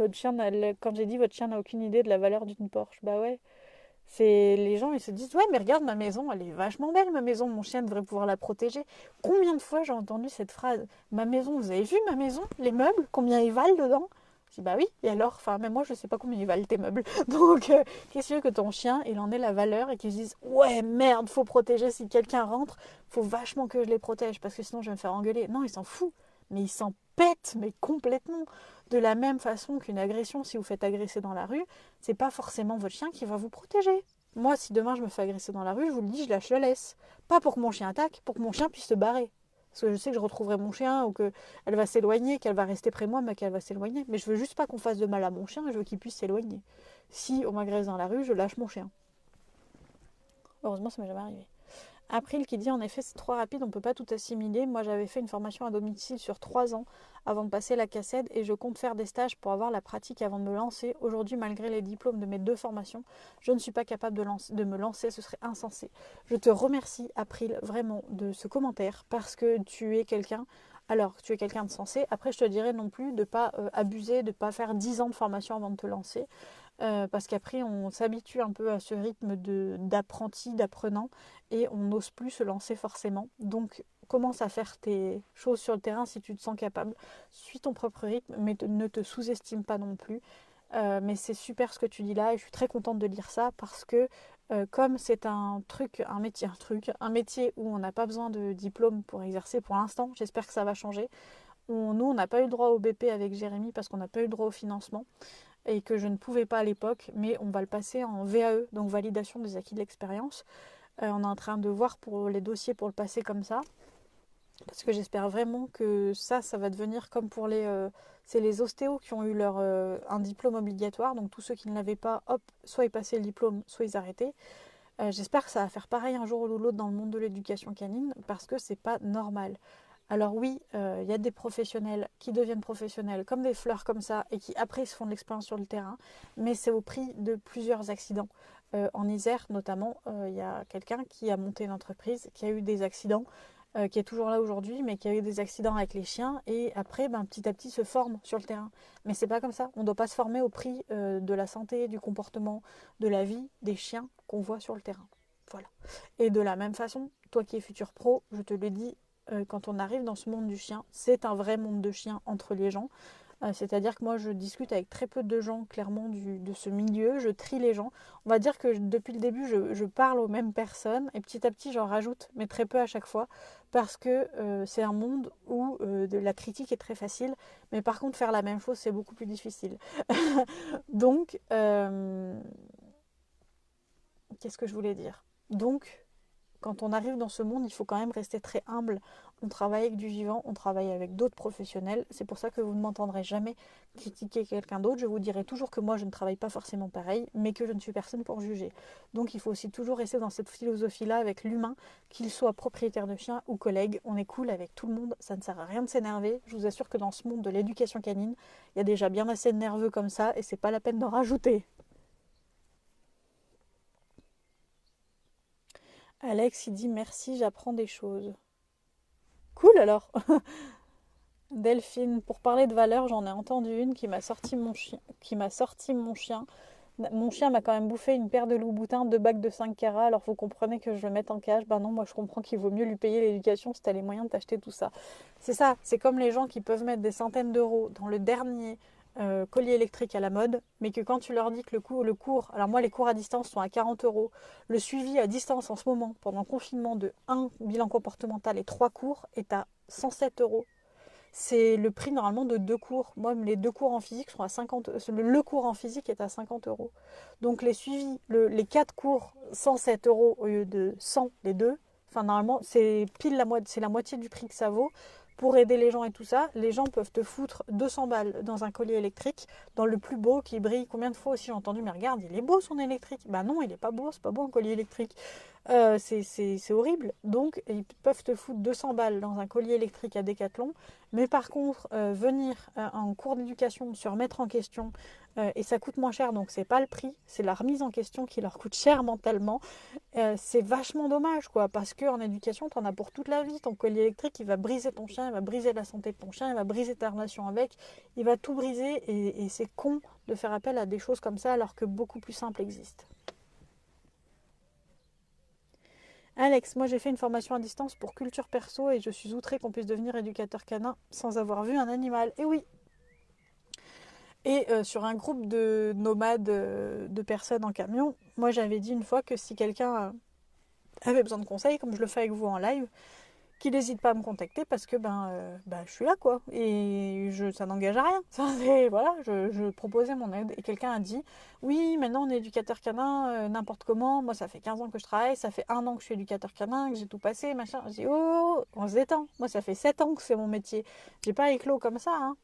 quand j'ai dit votre chien n'a aucune idée de la valeur d'une Porsche. Bah ouais. C'est les gens ils se disent ouais mais regarde ma maison, elle est vachement belle ma maison, mon chien devrait pouvoir la protéger. Combien de fois j'ai entendu cette phrase? Ma maison, vous avez vu ma maison? Les meubles, combien ils valent dedans? Je dis bah oui, et alors? Enfin même moi je sais pas combien ils valent tes meubles. Donc qu'est-ce que tu veux que ton chien il en ait la valeur et qu'ils se disent ouais merde faut protéger, si quelqu'un rentre, faut vachement que je les protège parce que sinon je vais me faire engueuler. Non, il s'en fout. Mais il s'en pète, mais complètement. De la même façon qu'une agression, si vous faites agresser dans la rue, c'est pas forcément votre chien qui va vous protéger. Moi, si demain je me fais agresser dans la rue, je vous le dis, je lâche la laisse. Pas pour que mon chien attaque, pour que mon chien puisse se barrer. Parce que je sais que je retrouverai mon chien ou qu'elle va s'éloigner, qu'elle va rester près de moi, mais qu'elle va s'éloigner. Mais je veux juste pas qu'on fasse de mal à mon chien, je veux qu'il puisse s'éloigner. Si on m'agresse dans la rue, je lâche mon chien. Heureusement, ça m'est jamais arrivé. April qui dit en effet c'est trop rapide, on ne peut pas tout assimiler. Moi j'avais fait une formation à domicile sur 3 ans avant de passer la CACED et je compte faire des stages pour avoir la pratique avant de me lancer. Aujourd'hui, malgré les diplômes de mes 2 formations, je ne suis pas capable de me lancer, ce serait insensé. Je te remercie April vraiment de ce commentaire parce que tu es quelqu'un. Alors, tu es quelqu'un de sensé. Après, je te dirais non plus de ne pas abuser, de ne pas faire 10 ans de formation avant de te lancer. Parce qu'après, on s'habitue un peu à ce rythme d'apprenti, d'apprenant, et on n'ose plus se lancer forcément. Donc, commence à faire tes choses sur le terrain si tu te sens capable. Suis ton propre rythme, mais ne te sous-estime pas non plus. Mais c'est super ce que tu dis là, et je suis très contente de lire ça, parce que comme c'est un métier où on n'a pas besoin de diplôme pour exercer pour l'instant, j'espère que ça va changer. Nous, on n'a pas eu le droit au BP avec Jérémy parce qu'on n'a pas eu le droit au financement et que je ne pouvais pas à l'époque, mais on va le passer en VAE, donc validation des acquis de l'expérience. On est en train de voir pour les dossiers pour le passer comme ça, parce que j'espère vraiment que ça va devenir comme pour c'est les ostéos qui ont eu un diplôme obligatoire, donc tous ceux qui ne l'avaient pas, hop, soit ils passaient le diplôme, soit ils arrêtaient. J'espère que ça va faire pareil un jour ou l'autre dans le monde de l'éducation canine, parce que c'est pas normal. Alors oui, y a des professionnels qui deviennent professionnels comme des fleurs comme ça et qui après se font de l'expérience sur le terrain, mais c'est au prix de plusieurs accidents. En Isère notamment, y a quelqu'un qui a monté une entreprise, qui a eu des accidents, qui est toujours là aujourd'hui, mais qui a eu des accidents avec les chiens et après petit à petit se forme sur le terrain. Mais c'est pas comme ça, on ne doit pas se former au prix de la santé, du comportement, de la vie des chiens qu'on voit sur le terrain. Voilà. Et de la même façon, toi qui es futur pro, je te le dis, quand on arrive dans ce monde du chien, c'est un vrai monde de chiens entre les gens. C'est-à-dire que moi, je discute avec très peu de gens, clairement, de ce milieu. Je trie les gens. On va dire que depuis le début, je parle aux mêmes personnes. Et petit à petit, j'en rajoute, mais très peu à chaque fois. Parce que c'est un monde où la critique est très facile. Mais par contre, faire la même chose, c'est beaucoup plus difficile. Donc, qu'est-ce que je voulais dire? Donc, quand on arrive dans ce monde, il faut quand même rester très humble. On travaille avec du vivant, on travaille avec d'autres professionnels. C'est pour ça que vous ne m'entendrez jamais critiquer quelqu'un d'autre. Je vous dirai toujours que moi, je ne travaille pas forcément pareil, mais que je ne suis personne pour juger. Donc il faut aussi toujours rester dans cette philosophie-là avec l'humain, qu'il soit propriétaire de chien ou collègue. On est cool avec tout le monde, ça ne sert à rien de s'énerver. Je vous assure que dans ce monde de l'éducation canine, il y a déjà bien assez de nerveux comme ça et c'est pas la peine d'en rajouter. Alex, il dit merci, j'apprends des choses. Cool alors. Delphine, pour parler de valeur, j'en ai entendu une qui m'a sorti mon chien. Mon chien m'a quand même bouffé une paire de loups-boutins, 2 bacs de 5 carats, alors vous comprenez que je le mette en cage. Ben non, moi je comprends qu'il vaut mieux lui payer l'éducation si t'as les moyens de t'acheter tout ça. C'est ça, c'est comme les gens qui peuvent mettre des centaines d'euros dans le dernier collier électrique à la mode, mais que quand tu leur dis que le cours, alors moi les cours à distance sont à 40 euros, le suivi à distance en ce moment, pendant le confinement de un bilan comportemental et 3 cours, est à 107 euros. C'est le prix normalement de 2 cours. Moi, les 2 cours en physique sont à 50 euros. Le cours en physique est à 50 euros. Donc les suivis, les 4 cours, 107 euros au lieu de 100 les deux. Enfin, normalement, c'est pile c'est la moitié du prix que ça vaut. Pour aider les gens et tout ça, les gens peuvent te foutre 200 balles dans un collier électrique, dans le plus beau qui brille. Combien de fois aussi j'ai entendu, mais regarde, il est beau son électrique. Bah non, il est pas beau, c'est pas beau un collier électrique. C'est horrible. Donc, ils peuvent te foutre 200 balles dans un collier électrique à Decathlon. Mais par contre, venir en cours d'éducation, se remettre en question, et ça coûte moins cher, donc c'est pas le prix, c'est la remise en question qui leur coûte cher mentalement. C'est vachement dommage, quoi, parce qu'en éducation, t'en as pour toute la vie. Ton collier électrique, il va briser ton chien, il va briser la santé de ton chien, il va briser ta relation avec, il va tout briser, et c'est con de faire appel à des choses comme ça alors que beaucoup plus simples existent. Alex, moi j'ai fait une formation à distance pour culture perso et je suis outrée qu'on puisse devenir éducateur canin sans avoir vu un animal. Et oui. Et sur un groupe de nomades de personnes en camion, moi j'avais dit une fois que si quelqu'un avait besoin de conseils, comme je le fais avec vous en live, qu'il n'hésite pas à me contacter parce que je suis là quoi. Et ça n'engage à rien. Voilà, je proposais mon aide et quelqu'un a dit oui, maintenant on est éducateur canin n'importe comment. Moi ça fait 15 ans que je travaille, ça fait 1 an que je suis éducateur canin, que j'ai tout passé, machin. Je dis oh, on se détend. Moi ça fait 7 ans que c'est mon métier. J'ai pas éclos comme ça, hein.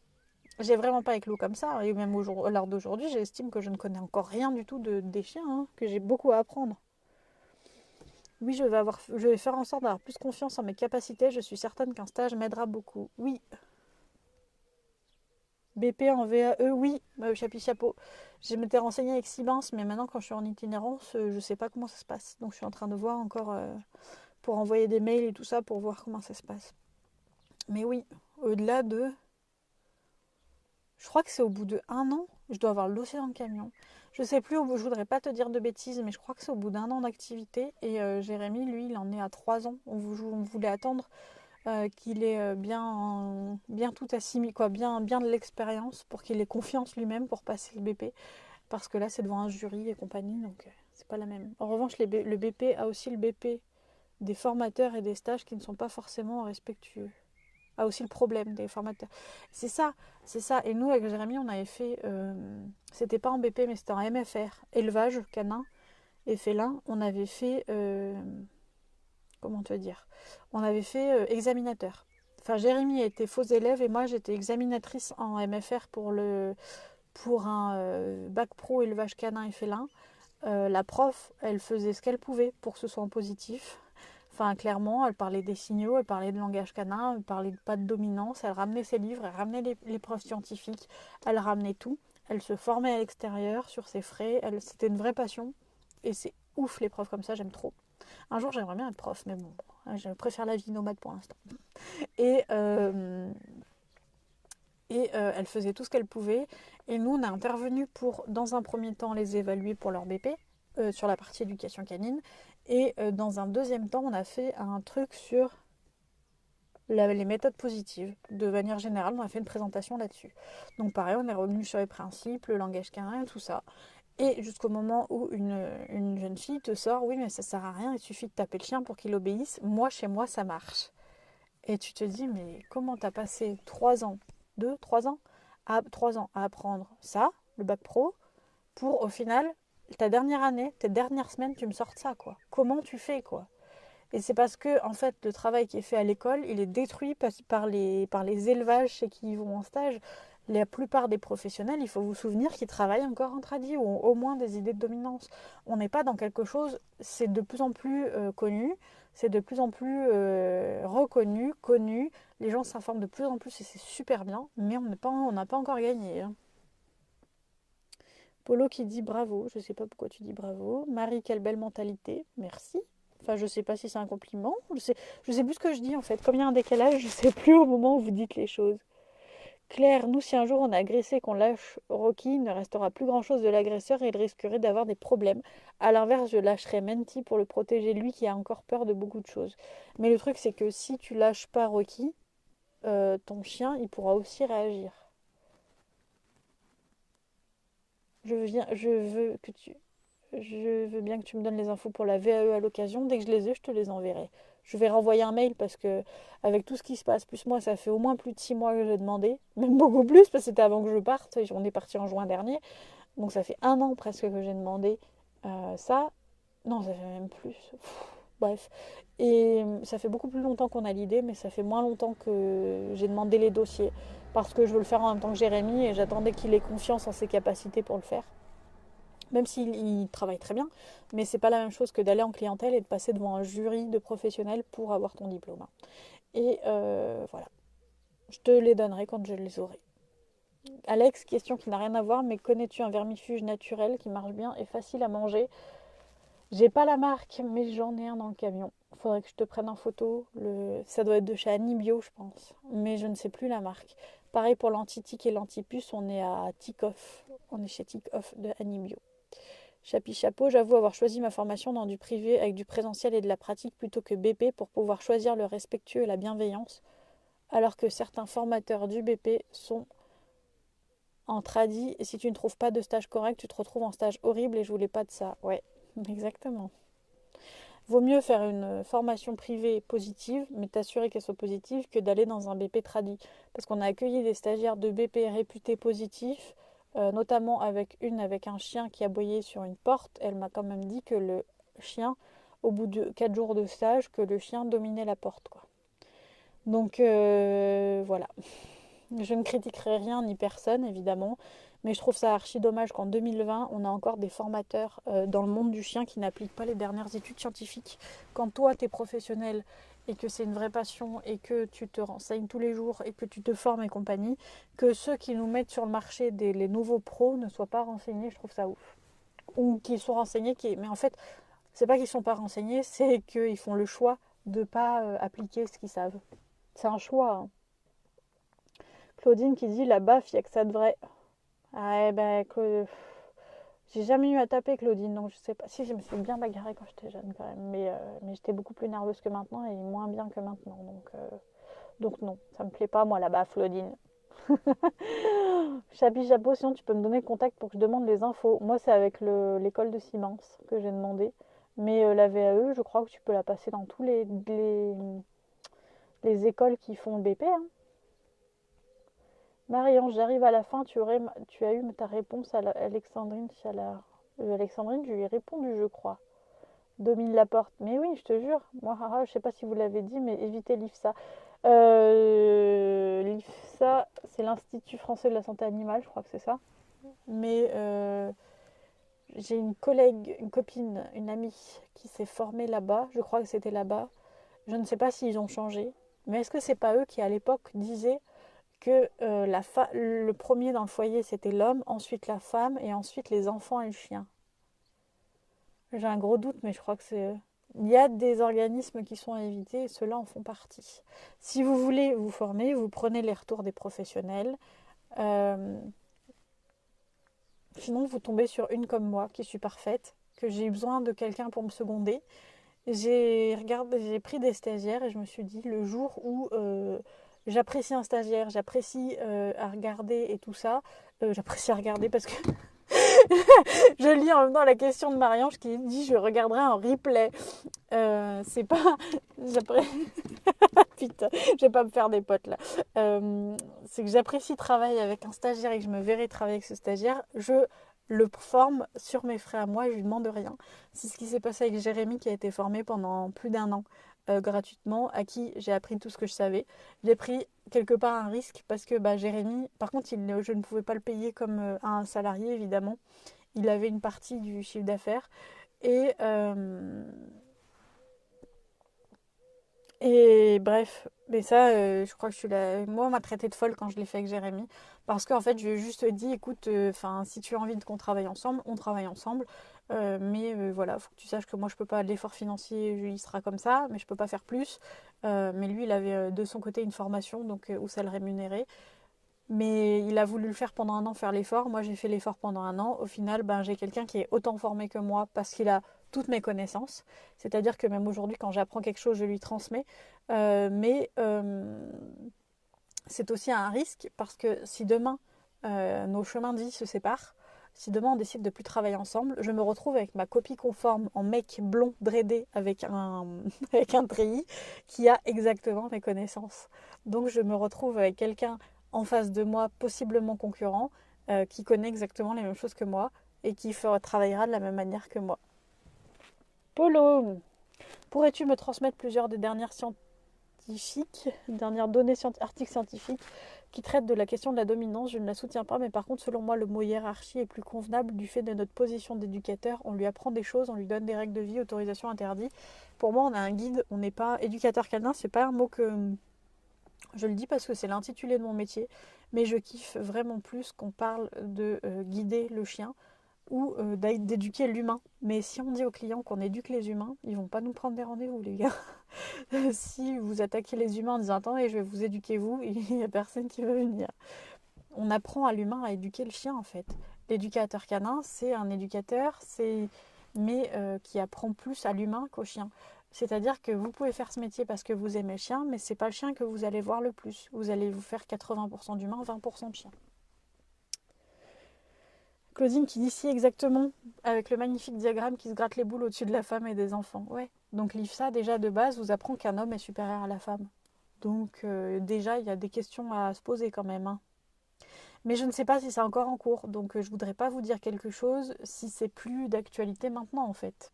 J'ai vraiment pas éclos comme ça. Et même à l'heure d'aujourd'hui, j'estime que je ne connais encore rien du tout des chiens, hein, que j'ai beaucoup à apprendre. Oui, je vais faire en sorte d'avoir plus confiance en mes capacités. Je suis certaine qu'un stage m'aidera beaucoup. Oui. BP en VAE, oui. Chapi chapeau. Je m'étais renseignée avec Sibens, mais maintenant, quand je suis en itinérance, je sais pas comment ça se passe. Donc, je suis en train de voir encore pour envoyer des mails et tout ça pour voir comment ça se passe. Mais oui, au-delà de. Je crois que c'est au bout de 1 an. Je dois avoir le dossier dans le camion. Je sais plus, je voudrais pas te dire de bêtises, mais je crois que c'est au bout d'1 an d'activité. Et Jérémy, lui, il en est à 3 ans. On voulait attendre qu'il ait bien tout assimilé, quoi, bien de l'expérience pour qu'il ait confiance lui-même pour passer le BP. Parce que là, c'est devant un jury et compagnie, donc c'est pas la même. En revanche, le BP a aussi le BP des formateurs et des stages qui ne sont pas forcément respectueux. A aussi le problème des formateurs. C'est ça, c'est ça. Et nous, avec Jérémy, on avait fait, c'était pas en BP, mais c'était en MFR, élevage canin et félin. On avait fait, comment te dire, on avait fait examinateur. Enfin, Jérémy était faux élève et moi, j'étais examinatrice en MFR pour un bac pro élevage canin et félin. La prof, elle faisait ce qu'elle pouvait pour que ce soit en positif. Enfin, clairement, elle parlait des signaux, elle parlait de langage canin, elle parlait de pas de dominance, elle ramenait ses livres, elle ramenait les preuves scientifiques, elle ramenait tout. Elle se formait à l'extérieur sur ses frais, c'était une vraie passion. Et c'est ouf les profs comme ça, j'aime trop. Un jour, j'aimerais bien être prof, mais bon, je préfère la vie nomade pour l'instant. Et, euh, elle faisait tout ce qu'elle pouvait. Et nous, on a intervenu pour, dans un premier temps, les évaluer pour leur BP, sur la partie éducation canine. Et dans un deuxième temps, on a fait un truc sur les méthodes positives. De manière générale, on a fait une présentation là-dessus. Donc pareil, on est revenu sur les principes, le langage canin, tout ça. Et jusqu'au moment où une jeune fille te sort, oui, mais ça sert à rien, il suffit de taper le chien pour qu'il obéisse. Moi, chez moi, ça marche. Et tu te dis, mais comment t'as passé 3 ans, 3 ans, 3 ans à apprendre ça, le bac pro, pour au final, ta dernière année, tes dernières semaines, tu me sortes ça, quoi. Comment tu fais, quoi? Et c'est parce que, en fait, le travail qui est fait à l'école, il est détruit par les élevages chez qui ils vont en stage. La plupart des professionnels, il faut vous souvenir qu'ils travaillent encore en tradi ou ont au moins des idées de dominance. On n'est pas dans quelque chose, c'est de plus en plus connu, c'est de plus en plus reconnu, connu. Les gens s'informent de plus en plus et c'est super bien, mais on n'a pas encore gagné, hein. Polo qui dit bravo, je sais pas pourquoi tu dis bravo. Marie, quelle belle mentalité, merci. Enfin, je sais pas si c'est un compliment. Je sais plus ce que je dis en fait. Comme il y a un décalage, je sais plus au moment où vous dites les choses. Claire, nous, si un jour on a agressé et qu'on lâche Rocky, il ne restera plus grand chose de l'agresseur et il risquerait d'avoir des problèmes. À l'inverse, je lâcherai Menti pour le protéger, lui qui a encore peur de beaucoup de choses. Mais le truc, c'est que si tu lâches pas Rocky, ton chien, il pourra aussi réagir. Je veux bien que tu me donnes les infos pour la VAE à l'occasion. Dès que je les ai, je te les enverrai. Je vais renvoyer un mail parce que, avec tout ce qui se passe, plus moi, ça fait au moins plus de 6 mois que j'ai demandé. Même beaucoup plus, parce que c'était avant que je parte. On est parti en juin dernier. Donc ça fait 1 an presque que j'ai demandé ça. Non, ça fait même plus. Bref. Et ça fait beaucoup plus longtemps qu'on a l'idée, mais ça fait moins longtemps que j'ai demandé les dossiers. Parce que je veux le faire en même temps que Jérémy et j'attendais qu'il ait confiance en ses capacités pour le faire. Même s'il travaille très bien, mais c'est pas la même chose que d'aller en clientèle et de passer devant un jury de professionnels pour avoir ton diplôme. Et voilà, je te les donnerai quand je les aurai. Alex, question qui n'a rien à voir, mais connais-tu un vermifuge naturel qui marche bien et facile à manger? J'ai pas la marque, mais j'en ai un dans le camion. Faudrait que je te prenne en photo. Ça doit être de chez Anibio, je pense, mais je ne sais plus la marque. Pareil pour l'anti-tic et l'antipuce, on est à Ticoff. On est chez Ticoff de Anibio. Chapi chapeau, j'avoue avoir choisi ma formation dans du privé avec du présentiel et de la pratique plutôt que BP pour pouvoir choisir le respectueux et la bienveillance, alors que certains formateurs du BP sont en tradi et si tu ne trouves pas de stage correct, tu te retrouves en stage horrible et je voulais pas de ça. Ouais, exactement. Vaut mieux faire une formation privée positive, mais t'assurer qu'elle soit positive, que d'aller dans un BP tradi. Parce qu'on a accueilli des stagiaires de BP réputés positifs, notamment avec un chien qui aboyait sur une porte. Elle m'a quand même dit que le chien, au bout de 4 jours de stage, que le chien dominait la porte, quoi. Donc voilà. Je ne critiquerai rien ni personne, évidemment, mais je trouve ça archi dommage qu'en 2020, on a encore des formateurs dans le monde du chien qui n'appliquent pas les dernières études scientifiques. Quand toi, tu es professionnel et que c'est une vraie passion et que tu te renseignes tous les jours et que tu te formes et compagnie, que ceux qui nous mettent sur le marché les nouveaux pros ne soient pas renseignés, je trouve ça ouf. Ou qu'ils sont renseignés, mais en fait, c'est pas qu'ils sont pas renseignés, c'est qu'ils font le choix de ne pas appliquer ce qu'ils savent. C'est un choix, hein. Claudine qui dit la baffe, il n'y a que ça de vrai. Ah, ben, j'ai jamais eu à taper Claudine, donc je sais pas. Si, je me suis bien bagarrée quand j'étais jeune quand même, mais j'étais beaucoup plus nerveuse que maintenant et moins bien que maintenant. Donc non, ça me plaît pas, moi, la baffe, Claudine. Chapi chapeau, sinon tu peux me donner le contact pour que je demande les infos. Moi, c'est avec l'école de Siemens que j'ai demandé. Mais la VAE, je crois que tu peux la passer dans tous les écoles qui font le BP, hein. Marie-Ange, j'arrive à la fin, tu as eu ta réponse à Alexandrine Chalard. Alexandrine, je lui ai répondu, je crois. Domine la porte. Mais oui, je te jure. Moi, je sais pas si vous l'avez dit, mais évitez l'IFSA. L'IFSA, c'est l'Institut français de la santé animale, je crois que c'est ça. Mais j'ai une collègue, une copine, une amie qui s'est formée là-bas. Je crois que c'était là-bas. Je ne sais pas s'ils ont changé. Mais est-ce que c'est pas eux qui, à l'époque, disaient que le premier dans le foyer c'était l'homme, ensuite la femme et ensuite les enfants et le chien. J'ai un gros doute, mais je crois que c'est eux. Il y a des organismes qui sont à éviter et ceux-là en font partie. Si vous voulez vous former, vous prenez les retours des professionnels. Euh, Sinon, vous tombez sur une comme moi qui suis parfaite, que j'ai eu besoin de quelqu'un pour me seconder. J'ai pris des stagiaires et je me suis dit, le jour où j'apprécie un stagiaire, j'apprécie à regarder et tout ça, j'apprécie à regarder parce que je lis en même temps la question de Marie-Ange qui dit je regarderai en replay. C'est pas. Putain, je vais pas me faire des potes là. C'est que j'apprécie travailler avec un stagiaire et que je me verrai travailler avec ce stagiaire. Je le forme sur mes frais à moi et je lui demande rien. C'est ce qui s'est passé avec Jérémy qui a été formé pendant plus d'un an gratuitement, à qui j'ai appris tout ce que je savais. J'ai pris quelque part un risque parce que Jérémy, par contre, je ne pouvais pas le payer comme un salarié évidemment. Il avait une partie du chiffre d'affaires et bref, mais ça, je crois que je suis là. Moi, on m'a traité de folle quand je l'ai fait avec Jérémy. Parce qu'en fait, je lui ai juste dit, écoute, si tu as envie qu'on travaille ensemble, on travaille ensemble. Mais voilà, faut que tu saches que moi, je peux pas, l'effort financier, il sera comme ça, mais je peux pas faire plus. Mais lui, il avait de son côté une formation, donc où ça le rémunérait. Mais il a voulu le faire pendant un an, faire l'effort. Moi, j'ai fait l'effort pendant un an. Au final, j'ai quelqu'un qui est autant formé que moi parce qu'il a toutes mes connaissances. C'est-à-dire que même aujourd'hui, quand j'apprends quelque chose, je lui transmets. Mais c'est aussi un risque parce que si demain, nos chemins de vie se séparent, si demain on décide de plus travailler ensemble, je me retrouve avec ma copie conforme en mec blond dreadé avec avec un treillis qui a exactement mes connaissances. Donc je me retrouve avec quelqu'un en face de moi, possiblement concurrent, qui connaît exactement les mêmes choses que moi et qui travaillera de la même manière que moi. Polo, pourrais-tu me transmettre plusieurs des dernières données articles scientifiques qui traitent de la question de la dominance? Je ne la soutiens pas, mais par contre, selon moi, le mot hiérarchie est plus convenable du fait de notre position d'éducateur. On lui apprend des choses, on lui donne des règles de vie, autorisations interdites. Pour moi, on a un guide, on n'est pas éducateur canin, c'est pas un mot que je le dis parce que c'est l'intitulé de mon métier, mais je kiffe vraiment plus qu'on parle de guider le chien ou d'éduquer l'humain. Mais si on dit aux clients qu'on éduque les humains, ils vont pas nous prendre des rendez-vous, les gars. Si vous attaquez les humains en disant attendez, je vais vous éduquer vous, il n'y a personne qui veut venir. On apprend à l'humain à éduquer le chien en fait. L'éducateur canin, c'est un éducateur, mais qui apprend plus à l'humain qu'au chien. C'est-à-dire que vous pouvez faire ce métier parce que vous aimez le chien, mais c'est pas le chien que vous allez voir le plus. Vous allez vous faire 80% d'humain, 20% de chien. Claudine qui dit si exactement, avec le magnifique diagramme qui se gratte les boules au-dessus de la femme et des enfants. Ouais. Donc l'IFSA, déjà de base, vous apprend qu'un homme est supérieur à la femme. Donc déjà, il y a des questions à se poser quand même, hein. Mais je ne sais pas si c'est encore en cours, donc je voudrais pas vous dire quelque chose si c'est plus d'actualité maintenant en fait.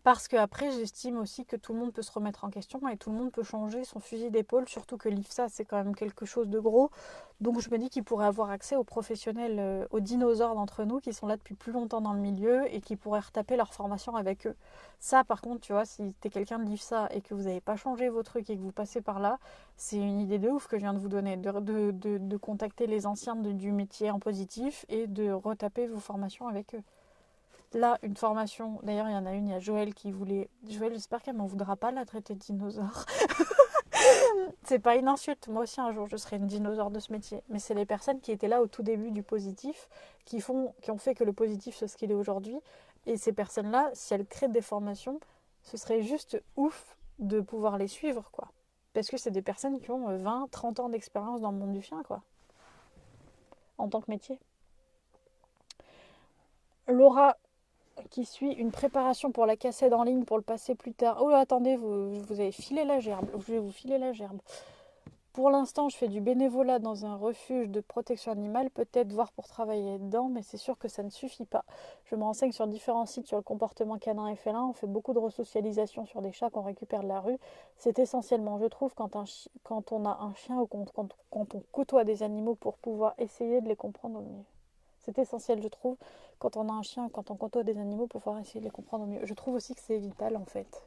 Parce qu'après, j'estime aussi que tout le monde peut se remettre en question et tout le monde peut changer son fusil d'épaule, surtout que l'IFSA, c'est quand même quelque chose de gros. Donc je me dis qu'il pourrait avoir accès aux professionnels, aux dinosaures d'entre nous qui sont là depuis plus longtemps dans le milieu et qui pourraient retaper leur formation avec eux. Ça, par contre, tu vois, si t'es quelqu'un de l'IFSA et que vous n'avez pas changé vos trucs et que vous passez par là, c'est une idée de ouf que je viens de vous donner, de contacter les anciens du métier en positif et de retaper vos formations avec eux. Là, une formation, d'ailleurs, il y en a une, il y a Joël qui voulait. Joël, j'espère qu'elle m'en voudra pas la traiter de dinosaure. C'est pas une insulte, moi aussi un jour je serai une dinosaure de ce métier. Mais c'est les personnes qui étaient là au tout début du positif, qui ont fait que le positif soit ce qu'il est aujourd'hui. Et ces personnes-là, si elles créent des formations, ce serait juste ouf de pouvoir les suivre, quoi. Parce que c'est des personnes qui ont 20, 30 ans d'expérience dans le monde du chien, quoi, en tant que métier. Laura qui suit une préparation pour la cassette en ligne pour le passer plus tard. Oh attendez, vous avez filé la gerbe. Je vais vous filer la gerbe. Pour l'instant, je fais du bénévolat dans un refuge de protection animale, peut-être voir pour travailler dedans, mais c'est sûr que ça ne suffit pas. Je me renseigne sur différents sites sur le comportement canin et félin. On fait beaucoup de resocialisation sur des chats qu'on récupère de la rue. C'est essentiellement, je trouve, quand on a un chien ou quand on côtoie des animaux pour pouvoir essayer de les comprendre au mieux. C'est essentiel, je trouve, quand on a un chien, quand on côtoie des animaux, pour pouvoir essayer de les comprendre au mieux. Je trouve aussi que c'est vital, en fait.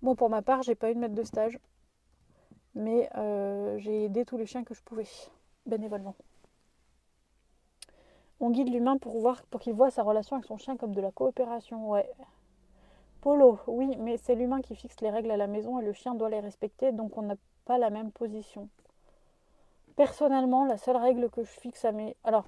Moi, pour ma part, j'ai pas eu de maître de stage, mais j'ai aidé tous les chiens que je pouvais, bénévolement. On guide l'humain pour qu'il voit sa relation avec son chien comme de la coopération, ouais. Polo, oui, mais c'est l'humain qui fixe les règles à la maison et le chien doit les respecter, donc on n'a pas la même position. Personnellement, la seule règle que je fixe à mes... Alors,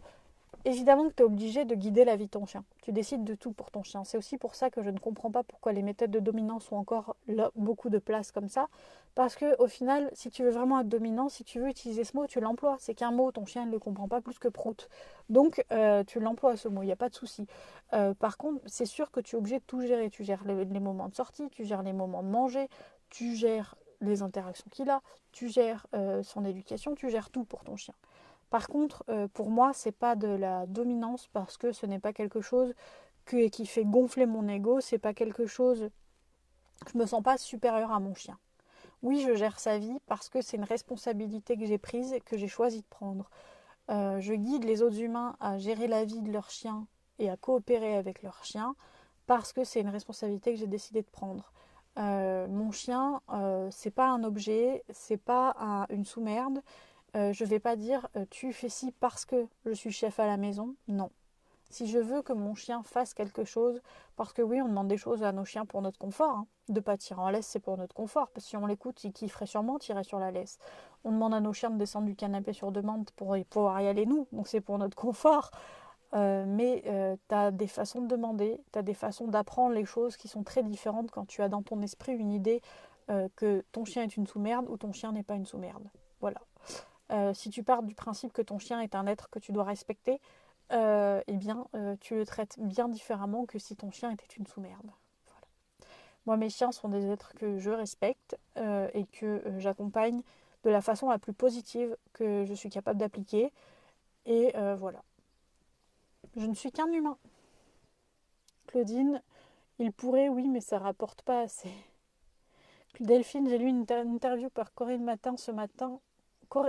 évidemment que tu es obligé de guider la vie de ton chien. Tu décides de tout pour ton chien. C'est aussi pour ça que je ne comprends pas pourquoi les méthodes de dominance ont encore là beaucoup de place comme ça. Parce que au final, si tu veux vraiment être dominant, si tu veux utiliser ce mot, tu l'emploies. C'est qu'un mot, ton chien ne le comprend pas plus que prout. Donc tu l'emploies ce mot, il n'y a pas de souci. Par contre, c'est sûr que tu es obligé de tout gérer. Tu gères les moments de sortie, tu gères les moments de manger, tu gères les interactions qu'il a, tu gères son éducation, tu gères tout pour ton chien. Par contre, pour moi, c'est pas de la dominance parce que ce n'est pas quelque chose qui fait gonfler mon ego, c'est pas quelque chose. Je me sens pas supérieure à mon chien. Oui, je gère sa vie parce que c'est une responsabilité que j'ai prise et que j'ai choisi de prendre. Je guide les autres humains à gérer la vie de leur chien et à coopérer avec leur chien parce que c'est une responsabilité que j'ai décidé de prendre. Mon chien, c'est pas un objet, c'est pas une sous-merde. Je vais pas dire tu fais ci parce que je suis chef à la maison. Non. Si je veux que mon chien fasse quelque chose, parce que oui, on demande des choses à nos chiens pour notre confort, hein. De pas tirer en laisse, c'est pour notre confort. Parce que si on l'écoute, il kifferait sûrement tirer sur la laisse. On demande à nos chiens de descendre du canapé sur demande pour pouvoir y aller nous, donc c'est pour notre confort. Mais tu as des façons de demander, tu as des façons d'apprendre les choses qui sont très différentes quand tu as dans ton esprit une idée que ton chien est une sous-merde ou ton chien n'est pas une sous-merde. Voilà. Si tu pars du principe que ton chien est un être que tu dois respecter, eh bien, tu le traites bien différemment que si ton chien était une sous-merde. Voilà. Moi, mes chiens sont des êtres que je respecte et que j'accompagne de la façon la plus positive que je suis capable d'appliquer. Et voilà. Je ne suis qu'un humain. Claudine, il pourrait, oui, mais ça rapporte pas assez. Delphine, j'ai lu une interview par Corinne Matin ce matin.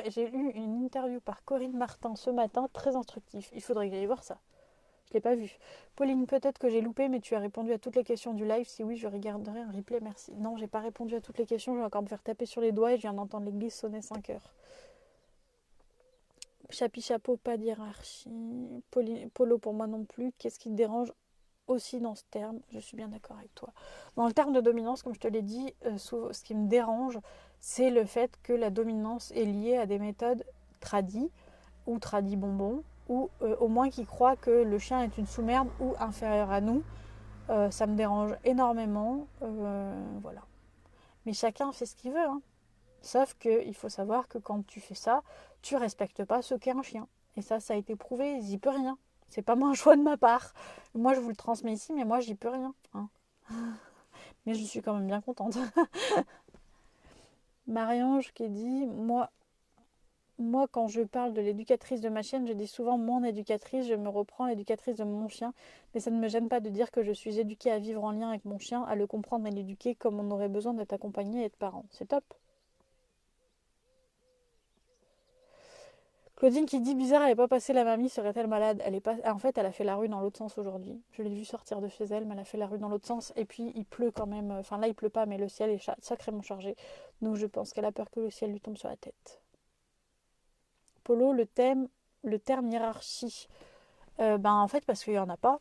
J'ai lu une interview par Corinne Martin ce matin, très instructif. Il faudrait que j'aille voir ça. Je ne l'ai pas vu. Pauline, peut-être que j'ai loupé, mais tu as répondu à toutes les questions du live. Si oui, je regarderai un replay, merci. Non, j'ai pas répondu à toutes les questions. Je vais encore me faire taper sur les doigts et je viens d'entendre l'église sonner 5 heures. Chapi chapeau, pas d'hierarchie. Polo pour moi non plus. Qu'est-ce qui te dérange aussi dans ce terme? Je suis bien d'accord avec toi. Dans le terme de dominance, comme je te l'ai dit, ce qui me dérange, c'est le fait que la dominance est liée à des méthodes tradies ou tradis bonbons, ou au moins qui croient que le chien est une sous-merde ou inférieur à nous. Ça me dérange énormément. Voilà. Mais chacun fait ce qu'il veut, hein. Sauf qu'il faut savoir que quand tu fais ça, tu respectes pas ce qu'est un chien. Et ça a été prouvé, j'y peux rien. C'est pas moi un choix de ma part. Moi, je vous le transmets ici, mais moi, j'y peux rien. Hein. Mais je suis quand même bien contente. Marie-Ange qui dit, moi, quand je parle de l'éducatrice de ma chienne, je dis souvent mon éducatrice, je me reprends l'éducatrice de mon chien, mais ça ne me gêne pas de dire que je suis éduquée à vivre en lien avec mon chien, à le comprendre et l'éduquer comme on aurait besoin d'être accompagné et être parent. C'est top. Claudine qui dit bizarre, elle n'est pas passée la mamie, serait-elle malade? Elle est pas... En fait, elle a fait la rue dans l'autre sens aujourd'hui. Je l'ai vue sortir de chez elle, mais elle a fait la rue dans l'autre sens. Et puis, il pleut quand même. Enfin, là, il pleut pas, mais le ciel est sacrément chargé. Donc, je pense qu'elle a peur que le ciel lui tombe sur la tête. Polo, le terme hiérarchie. En fait, parce qu'il n'y en a pas.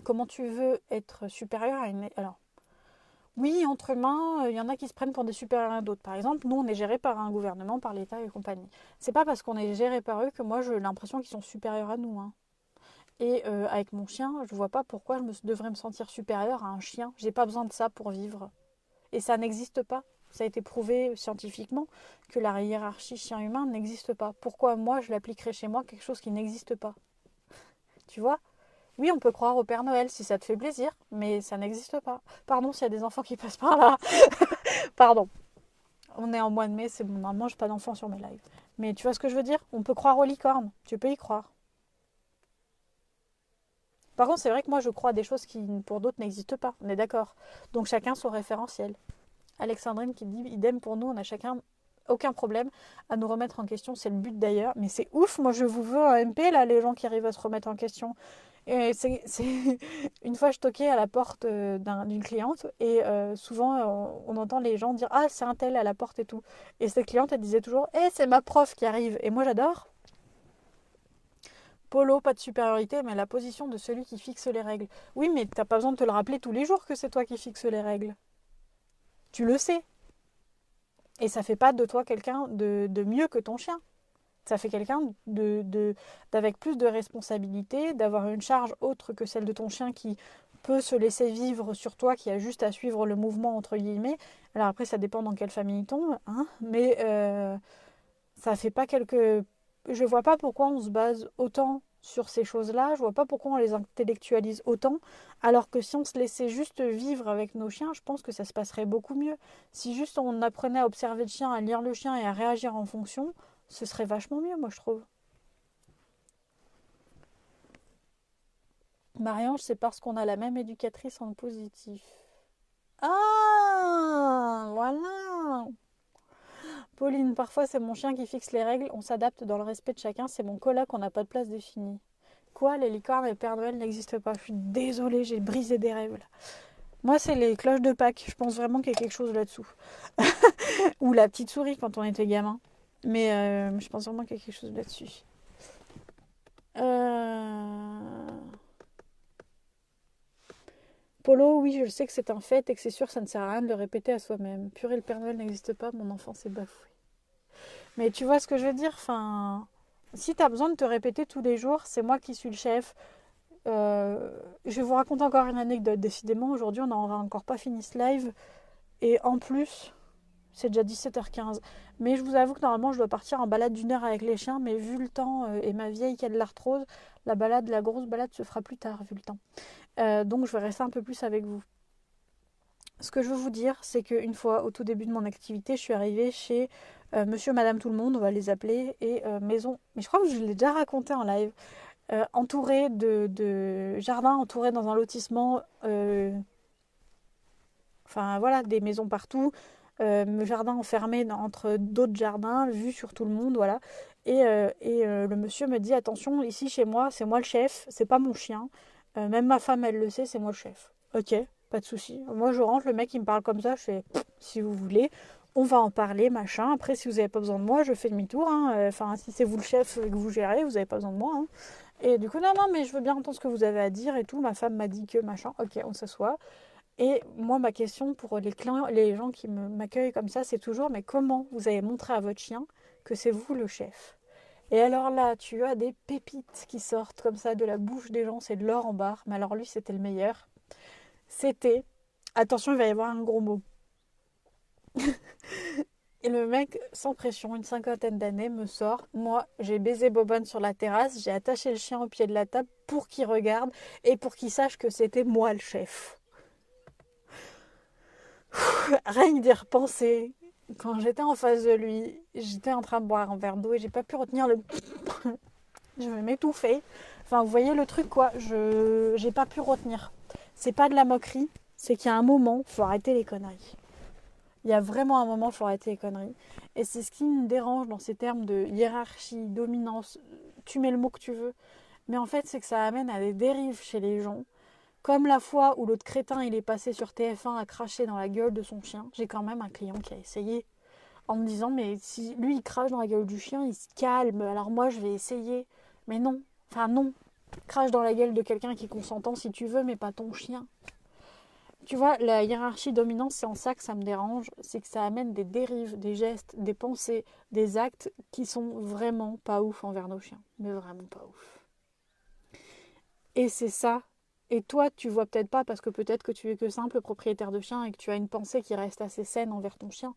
Comment tu veux être supérieur à une... Alors, oui, entre humains, il y en a qui se prennent pour des supérieurs à d'autres. Par exemple, nous, on est géré par un gouvernement, par l'État et compagnie. C'est pas parce qu'on est géré par eux que moi, j'ai l'impression qu'ils sont supérieurs à nous. Hein. Et avec mon chien, je vois pas pourquoi devrais me sentir supérieure à un chien. J'ai pas besoin de ça pour vivre. Et ça n'existe pas. Ça a été prouvé scientifiquement que la hiérarchie chien-humain n'existe pas. Pourquoi moi, je l'appliquerais chez moi quelque chose qui n'existe pas? Tu vois? Oui, on peut croire au Père Noël si ça te fait plaisir, mais ça n'existe pas. Pardon s'il y a des enfants qui passent par là. Pardon. On est en mois de mai, c'est bon. Normalement, j'ai pas d'enfants sur mes lives. Mais tu vois ce que je veux dire? On peut croire aux licornes. Tu peux y croire. Par contre, c'est vrai que moi, je crois à des choses qui, pour d'autres, n'existent pas. On est d'accord. Donc, chacun son référentiel. Alexandrine qui dit idem pour nous, on a chacun aucun problème à nous remettre en question. C'est le but d'ailleurs. Mais c'est ouf, moi, je vous veux un MP, là, les gens qui arrivent à se remettre en question. Et c'est... Une fois, je toquais à la porte d'une cliente et souvent, on entend les gens dire ah, c'est un tel à la porte et tout. Et cette cliente, elle disait toujours c'est ma prof qui arrive. Et moi, j'adore. Polo, pas de supériorité, mais la position de celui qui fixe les règles. Oui, mais t'as pas besoin de te le rappeler tous les jours que c'est toi qui fixes les règles. Tu le sais. Et ça fait pas de toi quelqu'un de mieux que ton chien. Ça fait quelqu'un d'avec plus de responsabilité, d'avoir une charge autre que celle de ton chien qui peut se laisser vivre sur toi, qui a juste à suivre le mouvement entre guillemets. Alors après, ça dépend dans quelle famille il tombe, hein, mais ça fait pas quelque... Je vois pas pourquoi on se base autant sur ces choses-là, je vois pas pourquoi on les intellectualise autant, alors que si on se laissait juste vivre avec nos chiens, je pense que ça se passerait beaucoup mieux. Si juste on apprenait à observer le chien, à lire le chien et à réagir en fonction, ce serait vachement mieux, moi je trouve. Marie-Ange, c'est parce qu'on a la même éducatrice en positif. Ah, voilà. Pauline, parfois c'est mon chien qui fixe les règles, on s'adapte dans le respect de chacun, c'est mon coloc, on n'a pas de place définie. Quoi, les licornes et le Père Noël n'existent pas? Je suis désolée, j'ai brisé des rêves là. Moi, c'est les cloches de Pâques, je pense vraiment qu'il y a quelque chose là-dessous. Ou la petite souris quand on était gamin. Mais je pense vraiment qu'il y a quelque chose là-dessus. Euh... Polo, oui, je sais que c'est un fait et que c'est sûr que ça ne sert à rien de le répéter à soi-même. Purée, le Père Noël n'existe pas, mon enfant s'est bafoué. Mais tu vois ce que je veux dire? Enfin, si tu as besoin de te répéter tous les jours, c'est moi qui suis le chef. Je vais vous raconter encore une anecdote. Décidément, aujourd'hui, on n'aura encore pas fini ce live. Et en plus, c'est déjà 17h15. Mais je vous avoue que normalement, je dois partir en balade d'1 heure avec les chiens. Mais vu le temps et ma vieille qui a de l'arthrose, la grosse balade se fera plus tard, vu le temps. Donc, je vais rester un peu plus avec vous. Ce que je veux vous dire, c'est qu'une fois, au tout début de mon activité, je suis arrivée chez Monsieur, Madame, tout le monde, on va les appeler, et maison. Mais je crois que je l'ai déjà raconté en live. Entourée de jardins, entourée dans un lotissement. Enfin voilà, des maisons partout. Jardin enfermé entre d'autres jardins, vue sur tout le monde, voilà. Le monsieur me dit attention, ici chez moi, c'est moi le chef, c'est pas mon chien. Même ma femme, elle le sait, c'est moi le chef. Ok, pas de souci. Moi, je rentre, le mec, il me parle comme ça, je fais si vous voulez, on va en parler, machin. Après, si vous n'avez pas besoin de moi, je fais demi-tour. Hein. Enfin, si c'est vous le chef et que vous gérez, vous n'avez pas besoin de moi. Hein. Et du coup, non, non, mais je veux bien entendre ce que vous avez à dire et tout. Ma femme m'a dit que machin. Ok, on s'assoit. Et moi, ma question pour les clients, les gens qui m'accueillent comme ça, c'est toujours, mais comment vous avez montré à votre chien que c'est vous le chef? Et alors là, tu as des pépites qui sortent comme ça de la bouche des gens, c'est de l'or en barre. Mais alors lui, c'était le meilleur. C'était, attention, il va y avoir un gros mot. Et le mec, sans pression, une cinquantaine d'années, me sort. Moi, j'ai baisé Bobonne sur la terrasse, j'ai attaché le chien au pied de la table pour qu'il regarde et pour qu'il sache que c'était moi le chef. Rien que d'y repenser. Quand j'étais en face de lui, j'étais en train de boire un verre d'eau et j'ai pas pu retenir le... Je vais m'étouffer. Enfin, vous voyez le truc, quoi. J'ai pas pu retenir. C'est pas de la moquerie, c'est qu'il y a un moment, faut arrêter les conneries. Il y a vraiment un moment, faut arrêter les conneries. Et c'est ce qui me dérange dans ces termes de hiérarchie, dominance, tu mets le mot que tu veux. Mais en fait, c'est que ça amène à des dérives chez les gens. Comme la fois où l'autre crétin, il est passé sur TF1 à cracher dans la gueule de son chien. J'ai quand même un client qui a essayé en me disant, mais si lui, il crache dans la gueule du chien, il se calme. Alors moi, je vais essayer. Mais non. Enfin, non. Crache dans la gueule de quelqu'un qui est consentant si tu veux, mais pas ton chien. Tu vois, la hiérarchie dominante, c'est en ça que ça me dérange, c'est que ça amène des dérives, des gestes, des pensées, des actes qui sont vraiment pas ouf envers nos chiens. Mais vraiment pas ouf. Et c'est ça. Et toi, tu vois peut-être pas parce que peut-être que tu es que simple propriétaire de chien et que tu as une pensée qui reste assez saine envers ton chien.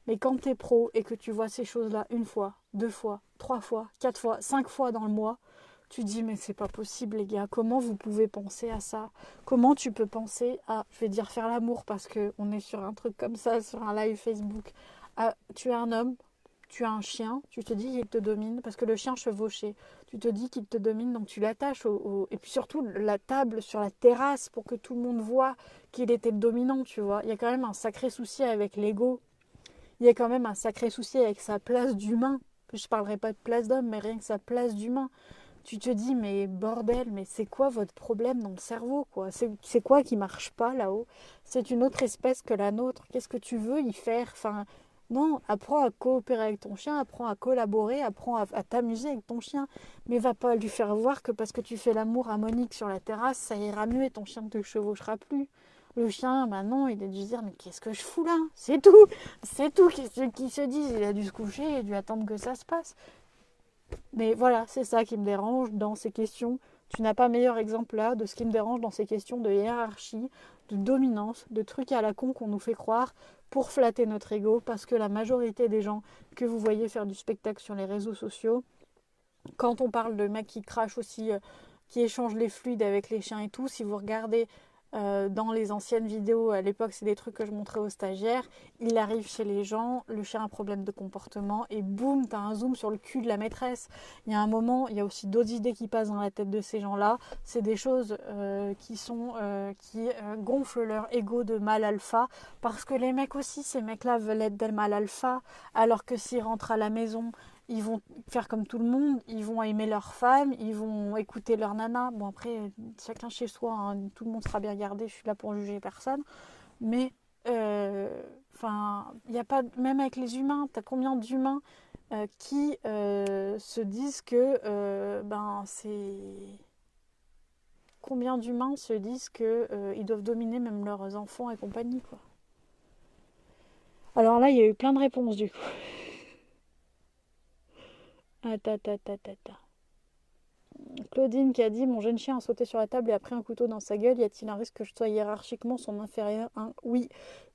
Mais quand tu es pro et que tu vois ces choses-là une fois, deux fois, trois fois, quatre fois, cinq fois dans le mois, tu dis mais c'est pas possible les gars, comment vous pouvez penser à ça? Comment tu peux penser à, je vais dire faire l'amour parce qu'on est sur un truc comme ça, sur un live Facebook, à, tu es un homme, tu as un chien, tu te dis qu'il te domine parce que le chien chevauché, tu te dis qu'il te domine donc tu l'attaches et puis surtout la table sur la terrasse pour que tout le monde voit qu'il était le dominant, tu vois. Il y a quand même un sacré souci avec l'ego, il y a quand même un sacré souci avec sa place d'humain. Je parlerai pas de place d'homme mais rien que sa place d'humain. Tu te dis mais bordel, mais c'est quoi votre problème dans le cerveau quoi? C'est quoi qui marche pas là-haut? C'est une autre espèce que la nôtre. Qu'est-ce que tu veux y faire? Enfin, non, apprends à coopérer avec ton chien, apprends à collaborer, apprends à t'amuser avec ton chien. Mais va pas lui faire voir que parce que tu fais l'amour à Monique sur la terrasse, ça ira mieux et ton chien ne te chevauchera plus. Le chien, maintenant, il a dû se dire mais qu'est-ce que je fous là? C'est tout, c'est tout. Qu'est-ce qu'ils se disent? Il a dû se coucher, il a dû attendre que ça se passe. Mais voilà, c'est ça qui me dérange dans ces questions. Tu n'as pas meilleur exemple là de ce qui me dérange dans ces questions de hiérarchie, de dominance, de trucs à la con qu'on nous fait croire pour flatter notre ego, parce que la majorité des gens que vous voyez faire du spectacle sur les réseaux sociaux, quand on parle de mecs qui crachent aussi, qui échangent les fluides avec les chiens et tout, si vous regardez dans les anciennes vidéos, à l'époque c'est des trucs que je montrais aux stagiaires, il arrive chez les gens, le chien a un problème de comportement et boum, t'as un zoom sur le cul de la maîtresse. Il y a un moment, il y a aussi d'autres idées qui passent dans la tête de ces gens-là, c'est des choses qui gonflent leur ego de mâle alpha, parce que les mecs aussi, ces mecs-là veulent être des mâles alpha, alors que s'ils rentrent à la maison, ils vont faire comme tout le monde, ils vont aimer leur femme, ils vont écouter leur nana. Bon après, chacun chez soi, hein, tout le monde sera bien gardé, je suis là pour juger personne. Mais, enfin, il n'y a pas, même avec les humains, t'as combien d'humains qui se disent que, ben c'est... Combien d'humains se disent que ils doivent dominer même leurs enfants et compagnie, quoi. Alors là, il y a eu plein de réponses du coup. Ah, ta, ta, ta, ta, ta. Claudine qui a dit: mon jeune chien a sauté sur la table et a pris un couteau dans sa gueule. Y a-t-il un risque que je sois hiérarchiquement son inférieur? Oui.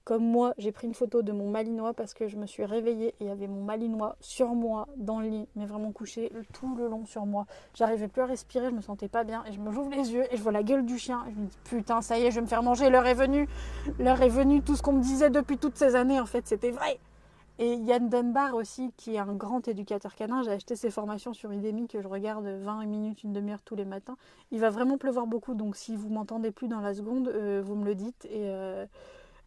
Comme moi, j'ai pris une photo de mon malinois parce que je me suis réveillée et il y avait mon malinois sur moi dans le lit, mais vraiment couché tout le long sur moi. J'arrivais plus à respirer, je me sentais pas bien et je me j'ouvre les yeux et je vois la gueule du chien. Et je me dis putain, ça y est, je vais me faire manger. L'heure est venue. L'heure est venue. Tout ce qu'on me disait depuis toutes ces années, en fait, c'était vrai. Et Yann Dunbar aussi, qui est un grand éducateur canin, j'ai acheté ses formations sur Udemy que je regarde 20 minutes, une demi-heure tous les matins. Il va vraiment pleuvoir beaucoup, donc si vous m'entendez plus dans la seconde, vous me le dites.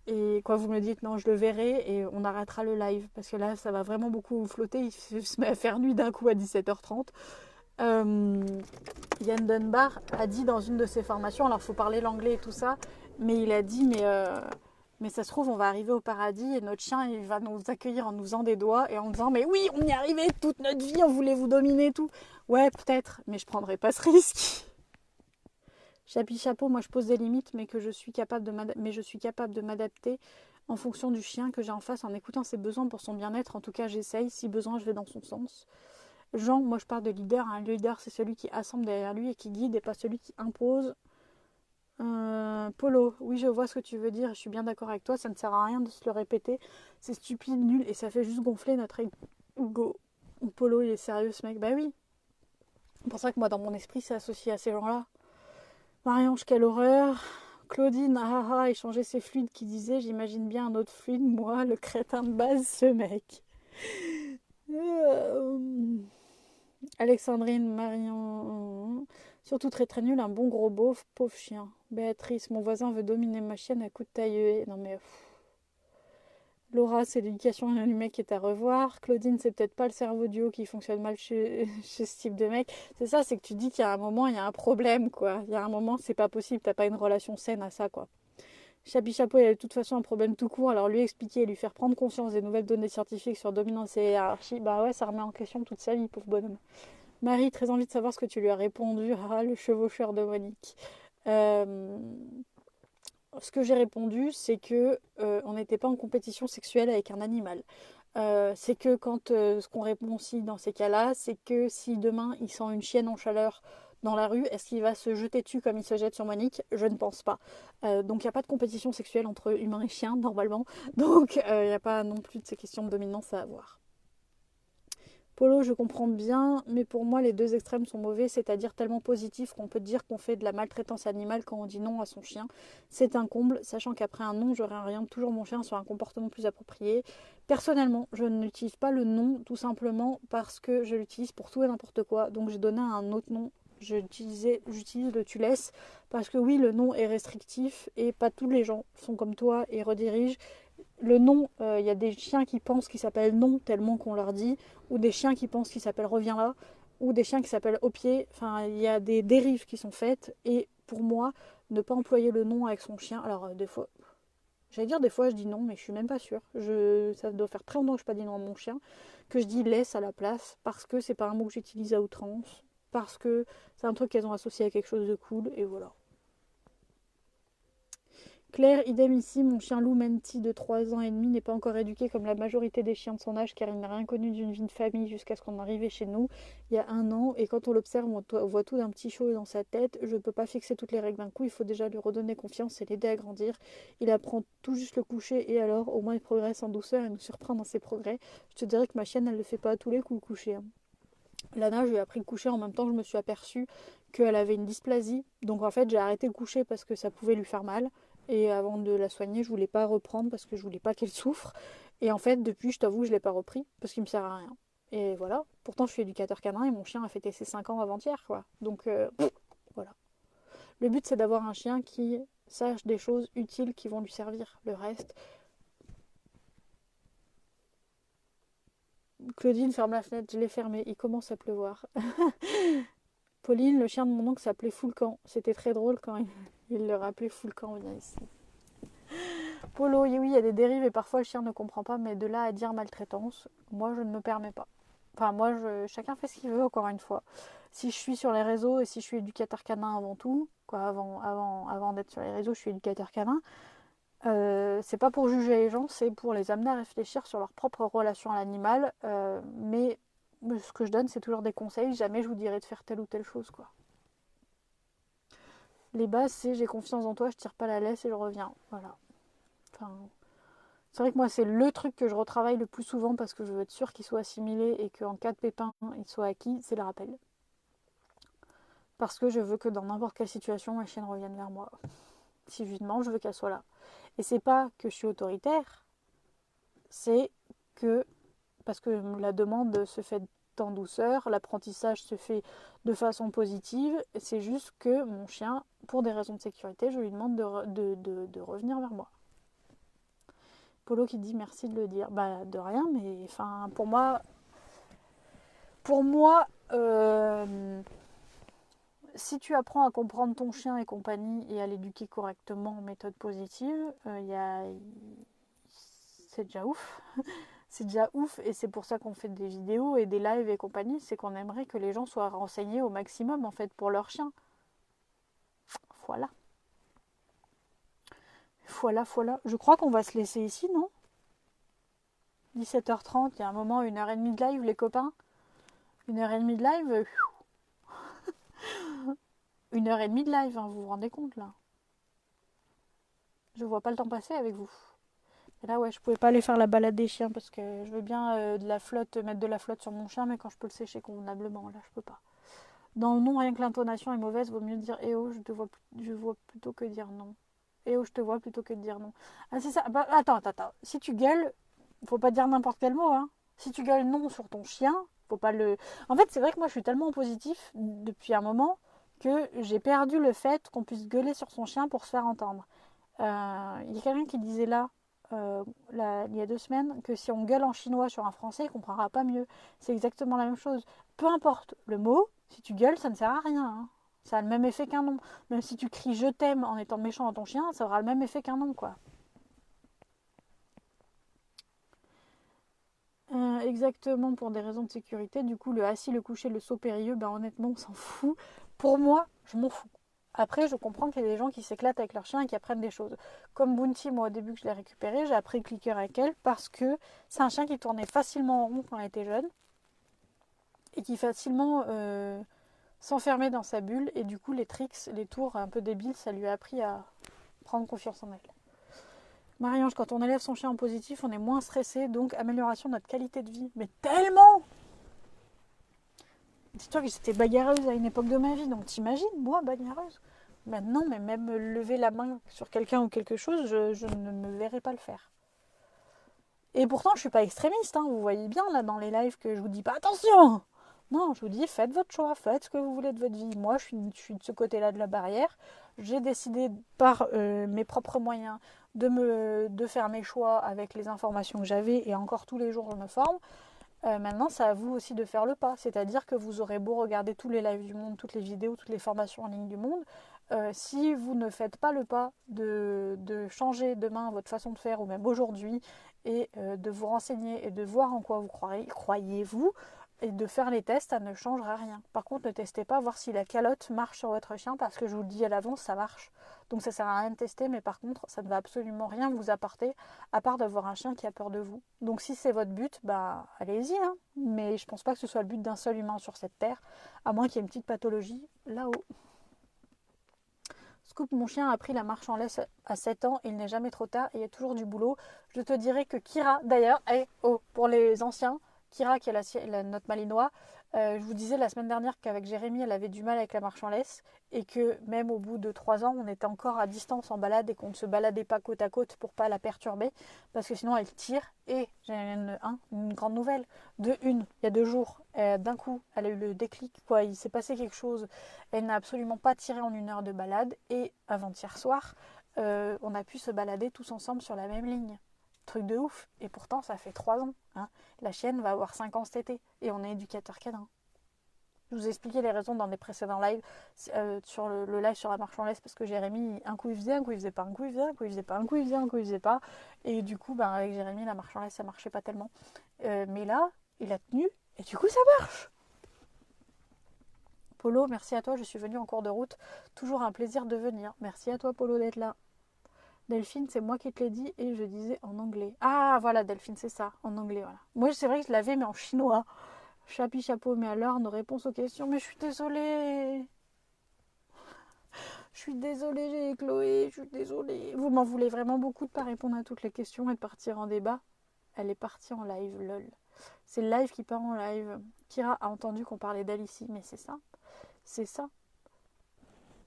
Et quoi, vous me le dites, non, je le verrai et on arrêtera le live. Parce que là, ça va vraiment beaucoup flotter, il se met à faire nuit d'un coup à 17h30. Yann Dunbar a dit dans une de ses formations, alors il faut parler l'anglais et tout ça, mais il a dit, mais ça se trouve, on va arriver au paradis et notre chien, il va nous accueillir en nous faisant des doigts et en disant, mais oui, on y est arrivé toute notre vie, on voulait vous dominer et tout. Ouais, peut-être, mais je prendrai pas ce risque. Chapi chapeau, moi je pose des limites, mais je suis capable de m'adapter en fonction du chien que j'ai en face, en écoutant ses besoins pour son bien-être. En tout cas, j'essaye. Si besoin, je vais dans son sens. Jean, moi je parle de leader. Un leader, c'est celui qui assemble derrière lui et qui guide et pas celui qui impose. Polo, oui, je vois ce que tu veux dire, je suis bien d'accord avec toi, ça ne sert à rien de se le répéter, c'est stupide, nul, et ça fait juste gonfler notre ego. Polo, il est sérieux ce mec, bah oui. C'est pour ça que moi, dans mon esprit, c'est associé à ces gens-là. Marie-Ange, quelle horreur. Claudine, ah ah, ah, échanger ses fluides qui disait, j'imagine bien un autre fluide, moi, le crétin de base, ce mec. Euh, Alexandrine, Marion, surtout très très nul, un bon gros beauf, pauvre chien. Béatrice, mon voisin veut dominer ma chienne à coups de taille. Non mais... Laura, c'est l'éducation à mec qui est à revoir. Claudine, c'est peut-être pas le cerveau du haut qui fonctionne mal chez ce type de mec. C'est ça, c'est que tu dis qu'il y a un moment, il y a un problème, quoi. Il y a un moment, c'est pas possible, t'as pas une relation saine à ça, quoi. Chapi Chapeau, il a de toute façon un problème tout court, alors lui expliquer et lui faire prendre conscience des nouvelles données scientifiques sur dominance et hiérarchie, bah ouais, ça remet en question toute sa vie, pauvre bonhomme. Marie, très envie de savoir ce que tu lui as répondu. Ah, le chevaucheur de Monique. Euh, Ce que j'ai répondu, c'est que on n'était pas en compétition sexuelle avec un animal. C'est que quand ce qu'on répond aussi dans ces cas-là, c'est que si demain il sent une chienne en chaleur dans la rue, est-ce qu'il va se jeter dessus comme il se jette sur Monique? Je ne pense pas. Donc il n'y a pas de compétition sexuelle entre humains et chiens normalement. Donc il n'y a pas non plus de ces questions de dominance à avoir. Polo, je comprends bien, mais pour moi, les deux extrêmes sont mauvais, c'est-à-dire tellement positifs qu'on peut dire qu'on fait de la maltraitance animale quand on dit non à son chien. C'est un comble, sachant qu'après un non, j'aurais rien, toujours mon chien sur un comportement plus approprié. Personnellement, je n'utilise pas le non, tout simplement parce que je l'utilise pour tout et n'importe quoi, donc j'ai donné un autre nom. J'utilise le tu laisses parce que oui, le non est restrictif et pas tous les gens sont comme toi et redirigent. Le nom, il y a des chiens qui pensent qu'il s'appelle non tellement qu'on leur dit, ou des chiens qui pensent qu'il s'appelle reviens là, ou des chiens qui s'appellent au pied. Enfin, il y a des dérives qui sont faites, et pour moi, ne pas employer le nom avec son chien. Alors, des fois, j'allais dire des fois je dis non, mais je suis même pas sûre. Ça doit faire très longtemps que je n'ai pas dit non à mon chien, que je dis laisse à la place, parce que c'est pas un mot que j'utilise à outrance, parce que c'est un truc qu'elles ont associé à quelque chose de cool, et voilà. Claire, idem ici, mon chien loup Menti de 3 ans et demi n'est pas encore éduqué comme la majorité des chiens de son âge car il n'a rien connu d'une vie de famille jusqu'à ce qu'on arrive chez nous il y a un an et quand on l'observe on voit tout d'un petit show dans sa tête. Je ne peux pas fixer toutes les règles d'un coup, il faut déjà lui redonner confiance et l'aider à grandir. Il apprend tout juste le coucher et alors au moins il progresse en douceur et nous surprend dans ses progrès. Je te dirais que ma chienne elle le fait pas à tous les coups le coucher. Hein. Lana, je lui ai appris le coucher en même temps que je me suis aperçue qu'elle avait une dysplasie. Donc en fait, j'ai arrêté le coucher parce que ça pouvait lui faire mal. Et avant de la soigner, je voulais pas reprendre parce que je voulais pas qu'elle souffre. Et en fait, depuis, je t'avoue, je l'ai pas repris parce qu'il me sert à rien. Et voilà. Pourtant, je suis éducateur canin et mon chien a fêté ses 5 ans avant-hier, quoi. Donc voilà. Le but, c'est d'avoir un chien qui sache des choses utiles qui vont lui servir. Le reste. Claudine, ferme la fenêtre, je l'ai fermée. Il commence à pleuvoir. Pauline, le chien de mon oncle s'appelait Foulcan. C'était très drôle quand il le rappelait Foulcan, viens ici. Polo, oui, il y a des dérives et parfois le chien ne comprend pas, mais de là à dire maltraitance, moi je ne me permets pas. Enfin, moi, chacun fait ce qu'il veut, encore une fois. Si je suis sur les réseaux et si je suis éducateur canin avant tout, quoi, avant d'être sur les réseaux, je suis éducateur canin, c'est pas pour juger les gens, c'est pour les amener à réfléchir sur leur propre relation à l'animal. Mais ce que je donne, c'est toujours des conseils. Jamais je vous dirai de faire telle ou telle chose, quoi. Les bases, c'est j'ai confiance en toi, je tire pas la laisse et je reviens. Voilà. Enfin, c'est vrai que moi, c'est le truc que je retravaille le plus souvent parce que je veux être sûre qu'il soit assimilé et qu'en cas de pépin, il soit acquis, c'est le rappel. Parce que je veux que dans n'importe quelle situation, ma chienne revienne vers moi. Si je lui demande, je veux qu'elle soit là. Et c'est pas que je suis autoritaire, c'est que, parce que la demande se fait en douceur, l'apprentissage se fait de façon positive, c'est juste que mon chien, pour des raisons de sécurité, je lui demande de revenir vers moi. Polo qui dit merci de le dire. Bah de rien, mais enfin pour moi, si tu apprends à comprendre ton chien et compagnie et à l'éduquer correctement en méthode positive, c'est déjà ouf. C'est déjà ouf et c'est pour ça qu'on fait des vidéos et des lives et compagnie, c'est qu'on aimerait que les gens soient renseignés au maximum en fait pour leur chien. Voilà. Voilà. Je crois qu'on va se laisser ici, non? 17h30, il y a un moment, 1h30 de live les copains. 1h30 de live, 1h30 de live, hein, vous vous rendez compte là? Je vois pas le temps passer avec vous. Et là, ouais, je pouvais pas aller faire la balade des chiens parce que je veux bien mettre de la flotte sur mon chien, mais quand je peux le sécher convenablement, là, je peux pas. Dans le nom, rien que l'intonation est mauvaise, vaut mieux dire eh oh, je vois plutôt que dire non. Eh oh, je te vois plutôt que de dire non. Ah, c'est ça. Bah, attends. Si tu gueules, faut pas dire n'importe quel mot, hein. Si tu gueules non sur ton chien, faut pas le. En fait, c'est vrai que moi, je suis tellement positif depuis un moment que j'ai perdu le fait qu'on puisse gueuler sur son chien pour se faire entendre. Il y a quelqu'un qui disait il y a 2 semaines, que si on gueule en chinois sur un français, il ne comprendra pas mieux. C'est exactement la même chose. Peu importe le mot, si tu gueules, ça ne sert à rien, hein. Ça a le même effet qu'un nom. Même si tu cries je t'aime en étant méchant à ton chien, ça aura le même effet qu'un nom, quoi. Exactement, pour des raisons de sécurité. Du coup, le assis, le coucher, le saut périlleux, ben honnêtement, on s'en fout. Pour moi, je m'en fous. Après, je comprends qu'il y a des gens qui s'éclatent avec leur chien et qui apprennent des choses. Comme Bounty, moi, au début que je l'ai récupéré, j'ai appris le clicker avec elle parce que c'est un chien qui tournait facilement en rond quand elle était jeune et qui facilement s'enfermait dans sa bulle. Et du coup, les tricks, les tours un peu débiles, ça lui a appris à prendre confiance en elle. Marie-Ange, quand on élève son chien en positif, on est moins stressé, donc amélioration de notre qualité de vie. Mais tellement! Dis-toi que j'étais bagarreuse à une époque de ma vie, donc t'imagines, moi, bagarreuse. Maintenant, mais même lever la main sur quelqu'un ou quelque chose, je ne me verrais pas le faire. Et pourtant, je suis pas extrémiste, hein, vous voyez bien là dans les lives que je vous dis pas attention. Non, je vous dis faites votre choix, faites ce que vous voulez de votre vie. Moi, je suis de ce côté-là de la barrière. J'ai décidé par mes propres moyens de faire mes choix avec les informations que j'avais et encore tous les jours je me forme. Maintenant, c'est à vous aussi de faire le pas. C'est-à-dire que vous aurez beau regarder tous les lives du monde, toutes les vidéos, toutes les formations en ligne du monde. Si vous ne faites pas le pas de changer demain votre façon de faire, ou même aujourd'hui, et de vous renseigner et de voir en quoi vous croyez-vous, et de faire les tests, ça ne changera rien. Par contre, ne testez pas, voir si la calotte marche sur votre chien, parce que je vous le dis à l'avance, ça marche. Donc ça sert à rien de tester, mais par contre, ça ne va absolument rien vous apporter, à part d'avoir un chien qui a peur de vous. Donc si c'est votre but, bah allez-y, hein. Mais je pense pas que ce soit le but d'un seul humain sur cette terre, à moins qu'il y ait une petite pathologie là-haut. Scoop, mon chien a appris la marche en laisse à 7 ans, il n'est jamais trop tard et il y a toujours du boulot. Je te dirais que Kira, d'ailleurs, pour les anciens, Kira qui est notre malinois, je vous disais la semaine dernière qu'avec Jérémy, elle avait du mal avec la marche en laisse et que même au bout de 3 ans, on était encore à distance en balade et qu'on ne se baladait pas côte à côte pour pas la perturber parce que sinon elle tire. Et j'ai une grande nouvelle, il y a 2 jours, d'un coup, elle a eu le déclic, quoi. Il s'est passé quelque chose. Elle n'a absolument pas tiré en 1 heure de balade et avant-hier soir, on a pu se balader tous ensemble sur la même ligne. Truc de ouf. Et pourtant, ça fait 3 ans, hein. La chienne va avoir 5 ans cet été et on est éducateur canin. Je vous ai expliqué les raisons dans des précédents lives, sur le live sur la marche en laisse, parce que Jérémy, un coup il faisait, un coup il faisait pas, un coup il faisait, un coup il faisait pas, un coup il faisait, un coup il faisait pas. Et du coup, avec Jérémy, la marche en laisse, ça marchait pas tellement. Mais là, il a tenu et du coup, ça marche. Polo, merci à toi, je suis venue en cours de route. Toujours un plaisir de venir. Merci à toi, Polo, d'être là. Delphine, c'est moi qui te l'ai dit et je disais en anglais. Ah, voilà, Delphine, c'est ça, en anglais, voilà. Moi, c'est vrai que je l'avais, mais en chinois. Chapi chapeau, mais alors nos réponses aux questions. Mais je suis désolée. Je suis désolée, Chloé, je suis désolée. Vous m'en voulez vraiment beaucoup de ne pas répondre à toutes les questions et de partir en débat. Elle est partie en live, lol. C'est le live qui part en live. Kira a entendu qu'on parlait d'elle ici, mais c'est ça. C'est ça.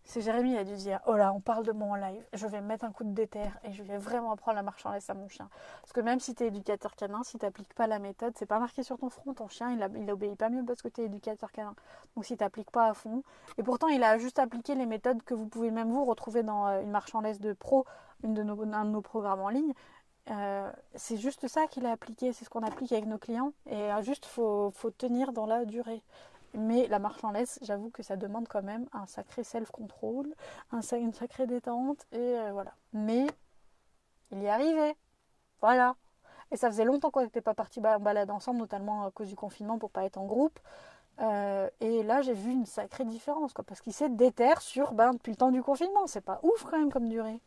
C'est Jérémy, il a dû dire oh là, on parle de moi en live, je vais mettre un coup de déterre et je vais vraiment apprendre la marche en laisse à mon chien. Parce que même si tu es éducateur canin, si tu n'appliques pas la méthode, c'est pas marqué sur ton front, ton chien il obéit pas mieux parce que tu es éducateur canin. Donc si tu n'appliques pas à fond, et pourtant il a juste appliqué les méthodes que vous pouvez même vous retrouver dans une marche en laisse de pro, un de nos programmes en ligne. C'est juste ça qu'il a appliqué, c'est ce qu'on applique avec nos clients et juste faut tenir dans la durée. Mais la marche en laisse, j'avoue que ça demande quand même un sacré self-control, une sacrée détente, et voilà. Mais il y est arrivé, voilà. Et ça faisait longtemps qu'on n'était pas partis en balade ensemble, notamment à cause du confinement pour pas être en groupe. Et là, j'ai vu une sacrée différence, quoi, parce qu'il s'est déterre depuis le temps du confinement. C'est pas ouf quand même comme durée.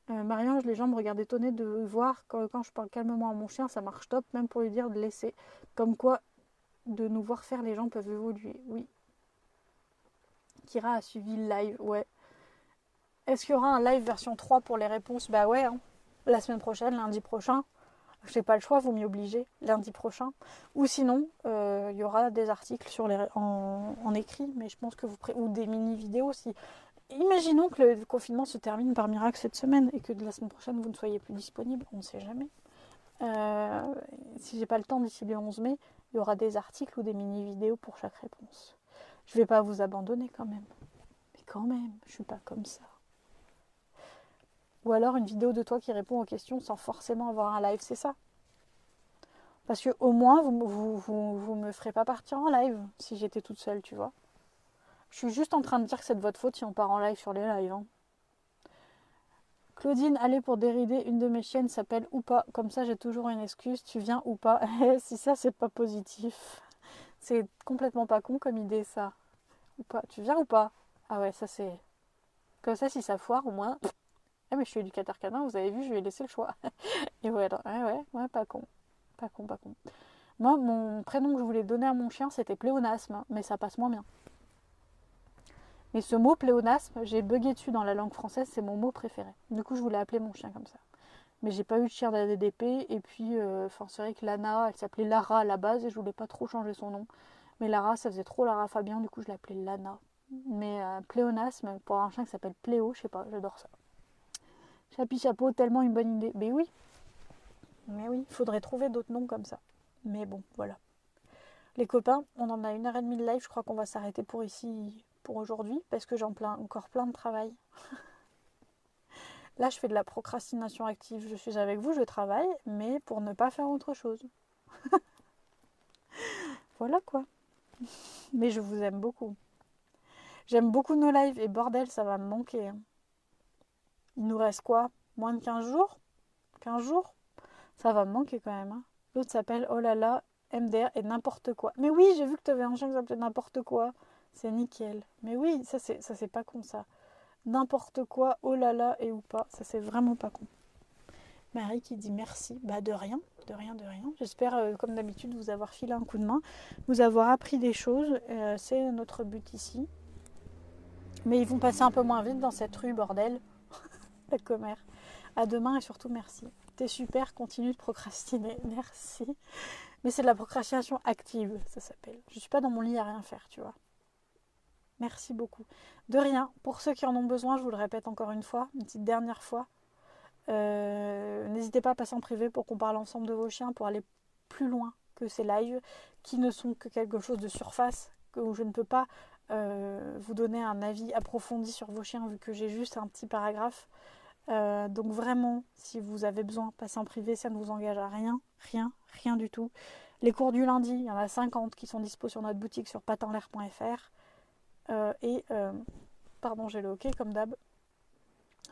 Marie-Ange, les gens me regardent étonnés de voir quand je parle calmement à mon chien, ça marche top, même pour lui dire de laisser. Comme quoi, de nous voir faire, les gens peuvent évoluer. Oui. Kira a suivi le live, ouais. Est-ce qu'il y aura un live version 3 pour les réponses? Bah ouais, hein. La semaine prochaine, lundi prochain. Je n'ai pas le choix, vous m'y obligez, lundi prochain. Ou sinon, il y aura des articles en écrit, mais je pense que ou des mini-vidéos. Imaginons que le confinement se termine par miracle cette semaine et que de la semaine prochaine, vous ne soyez plus disponible. On ne sait jamais. Si j'ai pas le temps d'ici le 11 mai, il y aura des articles ou des mini-vidéos pour chaque réponse. Je ne vais pas vous abandonner quand même. Mais quand même, je suis pas comme ça. Ou alors une vidéo de toi qui répond aux questions sans forcément avoir un live, c'est ça. Parce que au moins, vous me ferez pas partir en live si j'étais toute seule, tu vois. Je suis juste en train de dire que c'est de votre faute si on part en live sur les lives. Hein. Claudine, allez pour dérider, une de mes chiennes s'appelle ou pas. Comme ça, j'ai toujours une excuse. Tu viens ou pas. Si ça, c'est pas positif. C'est complètement pas con comme idée, ça. Ou pas. Tu viens ou pas? Ah ouais, ça c'est... Comme ça, si ça foire, au moins... Ah mais je suis éducateur canin, vous avez vu, je lui ai laissé le choix. Et voilà, ouais, pas con. Pas con, pas con. Moi, mon prénom que je voulais donner à mon chien, c'était pléonasme, mais ça passe moins bien. Mais ce mot pléonasme, j'ai bugué dessus dans la langue française, c'est mon mot préféré. Du coup, je voulais appeler mon chien comme ça. Mais j'ai pas eu de chien d'ADDP, et puis, c'est vrai que Lana, elle s'appelait Lara à la base, et je voulais pas trop changer son nom. Mais Lara, ça faisait trop Lara Fabien, du coup, je l'appelais Lana. Mais pléonasme, pour un chien qui s'appelle Pléo, je sais pas, j'adore ça. Chapi chapeau, tellement une bonne idée. Mais oui, il faudrait trouver d'autres noms comme ça. Mais bon, voilà. Les copains, on en a 1h30 de live, je crois qu'on va s'arrêter pour aujourd'hui, parce que encore plein de travail. Là, je fais de la procrastination active. Je suis avec vous, je travaille, mais pour ne pas faire autre chose. Voilà quoi. Mais je vous aime beaucoup. J'aime beaucoup nos lives, et bordel, ça va me manquer. Il nous reste quoi? Moins de 15 jours? 15 jours? Ça va me manquer quand même. Hein. L'autre s'appelle Oh là là, MDR et n'importe quoi. Mais oui, j'ai vu que tu avais un chien qui s'appelait n'importe quoi. C'est nickel. Mais oui, ça c'est pas con ça. N'importe quoi, oh là là et ou pas. Ça c'est vraiment pas con. Marie qui dit merci. Bah de rien, de rien, de rien. J'espère comme d'habitude vous avoir filé un coup de main, vous avoir appris des choses. C'est notre but ici. Mais ils vont passer un peu moins vite dans cette rue, bordel. La commère. À demain et surtout merci. T'es super, continue de procrastiner. Merci. Mais c'est de la procrastination active, ça s'appelle. Je suis pas dans mon lit à rien faire, tu vois. Merci beaucoup. De rien. Pour ceux qui en ont besoin, je vous le répète encore une fois, une petite dernière fois. N'hésitez pas à passer en privé pour qu'on parle ensemble de vos chiens, pour aller plus loin que ces lives, qui ne sont que quelque chose de surface, où je ne peux pas vous donner un avis approfondi sur vos chiens, vu que j'ai juste un petit paragraphe. Donc vraiment, si vous avez besoin, passez en privé, ça ne vous engage à rien, rien du tout. Les cours du lundi, il y en a 50 qui sont dispo sur notre boutique sur patenlair.fr. Pardon, j'ai le hockey comme d'hab.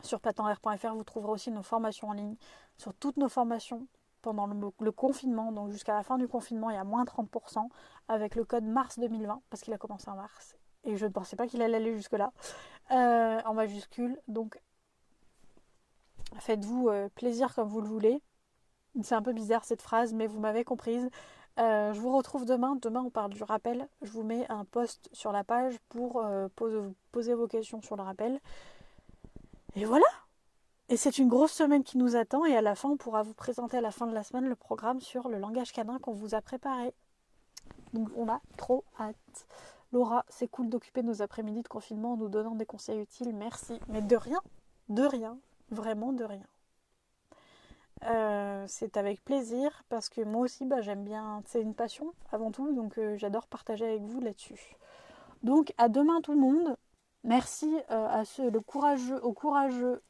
Sur patenlair.fr, vous trouverez aussi nos formations en ligne, sur toutes nos formations pendant le confinement. Donc jusqu'à la fin du confinement, il y a moins 30% avec le code mars 2020, parce qu'il a commencé en mars. Et je ne pensais pas qu'il allait aller jusque-là, en majuscule. Donc faites-vous plaisir comme vous le voulez. C'est un peu bizarre cette phrase, mais vous m'avez comprise. Je vous retrouve demain. Demain, on parle du rappel. Je vous mets un post sur la page pour poser vos questions sur le rappel. Et voilà. Et c'est une grosse semaine qui nous attend. Et à la fin, on pourra vous présenter à la fin de la semaine le programme sur le langage canin qu'on vous a préparé. Donc, on a trop hâte. Laura, c'est cool d'occuper nos après-midi de confinement en nous donnant des conseils utiles. Merci. Mais de rien. De rien. Vraiment de rien. C'est avec plaisir parce que moi aussi j'aime bien, c'est une passion avant tout, donc j'adore partager avec vous là-dessus. Donc à demain tout le monde. Merci aux courageux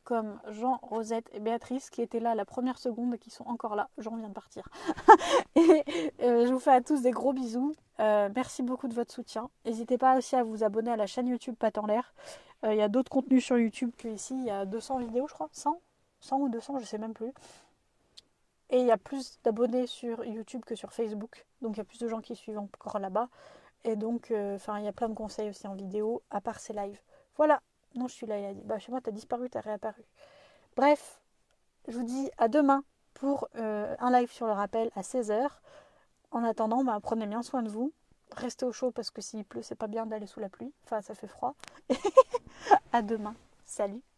comme Jean, Rosette et Béatrice qui étaient là la première seconde et qui sont encore là. Jean vient de partir. Et je vous fais à tous des gros bisous. Merci beaucoup de votre soutien. N'hésitez pas aussi à vous abonner à la chaîne YouTube Pat en l'air. Il y a d'autres contenus sur YouTube qu'ici. Il y a 200 vidéos je crois, 100 ou 200, je sais même plus. Et il y a plus d'abonnés sur YouTube que sur Facebook. Donc il y a plus de gens qui suivent encore là-bas. Et donc, il y a plein de conseils aussi en vidéo, à part ces lives. Voilà. Non, je suis là, il a dit. Chez moi, t'as disparu, t'as réapparu. Bref, je vous dis à demain pour un live sur le rappel à 16h. En attendant, prenez bien soin de vous. Restez au chaud parce que s'il pleut, c'est pas bien d'aller sous la pluie. Enfin, ça fait froid. À demain. Salut!